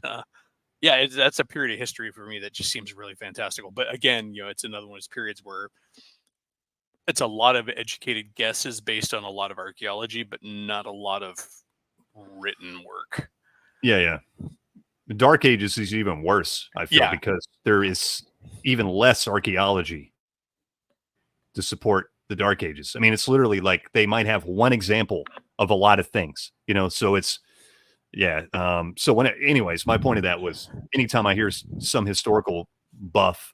Speaker 1: yeah, that's a period of history for me that just seems really fantastical. But again, it's another one of those periods where it's a lot of educated guesses based on a lot of archaeology, but not a lot of written work.
Speaker 2: Yeah. Yeah. The Dark Ages is even worse, I feel, because there is even less archaeology to support the Dark Ages. I mean, it's literally like they might have one example of a lot of things, so it's, yeah. So anyways, my point of that was, anytime I hear some historical buff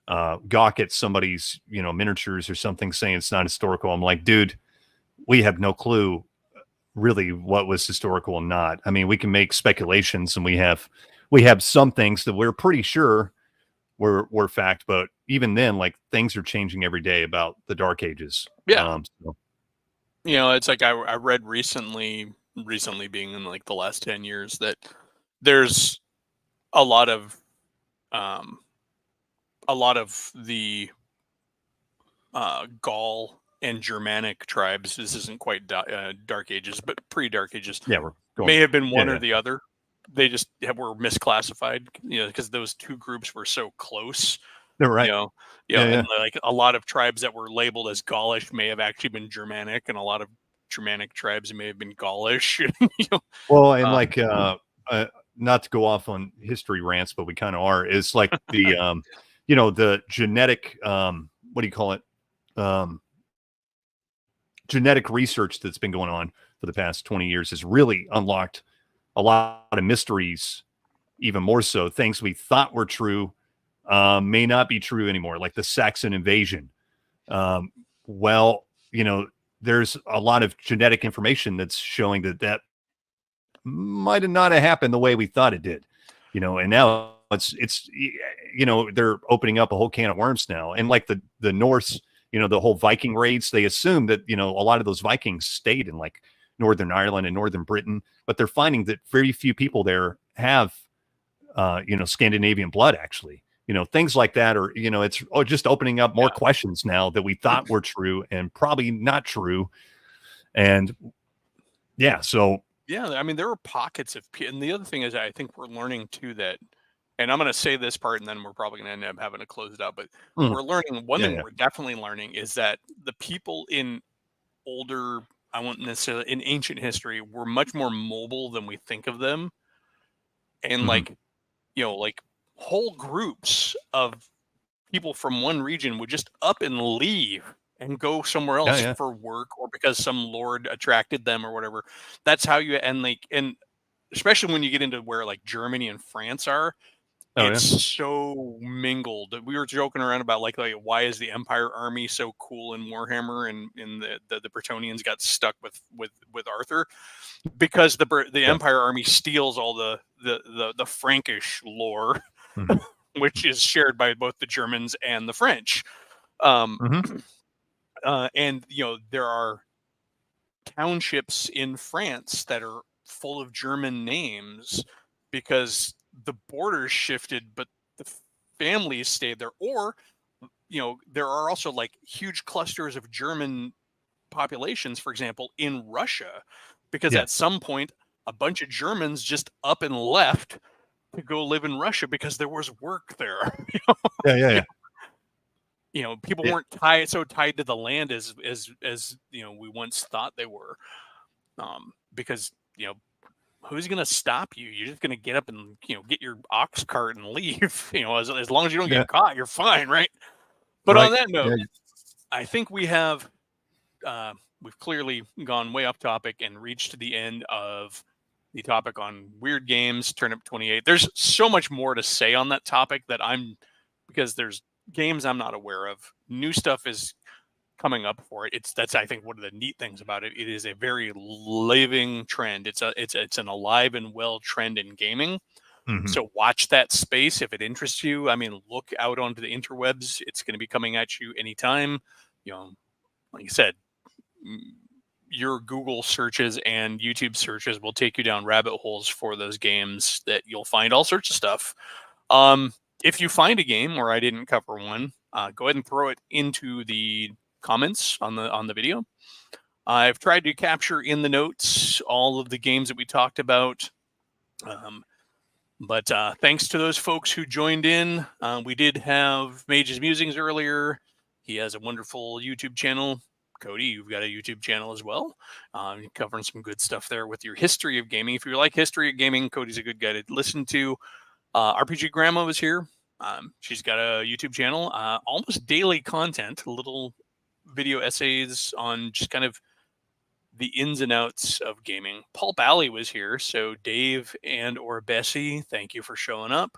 Speaker 2: gawk at somebody's, miniatures or something saying it's not historical, I'm like, dude, we have no clue really what was historical and not. I mean, we can make speculations, and we have some things that we're pretty sure were fact, but even then, like, things are changing every day about the Dark Ages.
Speaker 1: Yeah. It's like I read recently being in like the last 10 years, that there's a lot of the Gaul and Germanic tribes. This isn't quite Dark Ages, but pre-Dark Ages.
Speaker 2: Yeah,
Speaker 1: may have been one or the other. They just were misclassified, because those two groups were so close.
Speaker 2: They're right.
Speaker 1: And like a lot of tribes that were labeled as Gaulish may have actually been Germanic, and a lot of Germanic tribes may have been Gaulish.
Speaker 2: Well, and like, not to go off on history rants, but we kind of are. Is like the, the genetic, what do you call it? Genetic research that's been going on for the past 20 years has really unlocked a lot of mysteries, even more so. Things we thought were true may not be true anymore, like the Saxon invasion. There's a lot of genetic information that's showing that might have not have happened the way we thought it did, and now it's they're opening up a whole can of worms now. And like the Norse, the whole Viking raids, they assume that, a lot of those Vikings stayed in like Northern Ireland and Northern Britain, but they're finding that very few people there have, Scandinavian blood, actually. Things like that, or, it's just opening up more questions now that we thought were true and probably not true. And yeah, so.
Speaker 1: Yeah, I mean, there are pockets of, and the other thing is, I think we're learning too that, and I'm going to say this part, and then we're probably going to end up having to close it out, but we're learning, one thing we're definitely learning is that the people in older, I won't necessarily, in ancient history, were much more mobile than we think of them. And like, like whole groups of people from one region would just up and leave and go somewhere else for work, or because some lord attracted them or whatever. That's how and especially when you get into where like Germany and France are, it's so mingled. We were joking around about like why is the Empire Army so cool in Warhammer, and the Bretonnians got stuck with Arthur, because the Empire Army steals all the Frankish lore, which is shared by both the Germans and the French. And there are townships in France that are full of German names because the borders shifted, but the families stayed there. Or, there are also like huge clusters of German populations, for example, in Russia, because at some point a bunch of Germans just up and left to go live in Russia because there was work there. People weren't so tied to the land as we once thought they were, because who's going to stop you? You're just going to get up and get your ox cart and leave. As long as you don't get caught, you're fine, right? But on that note, I think we have we've clearly gone way off topic and reached the end of the topic on weird games, Turnip28. There's so much more to say on that topic because there's games I'm not aware of. New stuff is coming up for it. That's I think one of the neat things about it. It is a very living trend. It's an alive and well trend in gaming. So watch that space if it interests you. I mean, look out onto the interwebs. It's going to be coming at you anytime. Like I said, your Google searches and YouTube searches will take you down rabbit holes for those games that you'll find all sorts of stuff. If you find a game where I didn't cover one, go ahead and throw it into the comments on the video. I've tried to capture in the notes all of the games that we talked about. But thanks to those folks who joined in. We did have Mage's Musings earlier. He has a wonderful YouTube channel. Cody, you've got a YouTube channel as well. You're covering some good stuff there with your history of gaming. If you like history of gaming, Cody's a good guy to listen to. RPG Grandma was here. She's got a YouTube channel, almost daily content, little video essays on just kind of the ins and outs of gaming. Paul Bally was here, so Dave and or Bessie, thank you for showing up.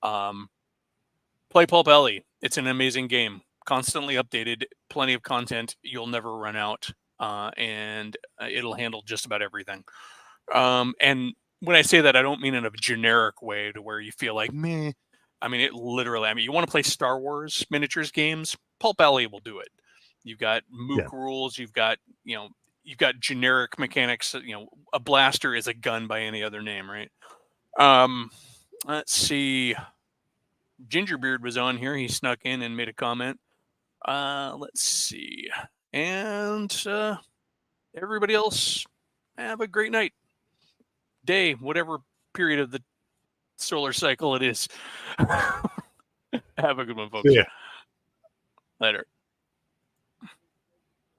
Speaker 1: Play Paul Bally. It's an amazing game, constantly updated, plenty of content. You'll never run out, and it'll handle just about everything. And when I say that, I don't mean in a generic way to where you feel like meh. I mean, it literally. I mean, you want to play Star Wars miniatures games? Paul Bally will do it. You've got Mook rules. You've got you've got generic mechanics. A blaster is a gun by any other name, right? Let's see. Gingerbeard was on here. He snuck in and made a comment. Let's see. And everybody else, have a great night, day, whatever period of the solar cycle it is. Have a good one, folks.
Speaker 2: Yeah.
Speaker 1: Later.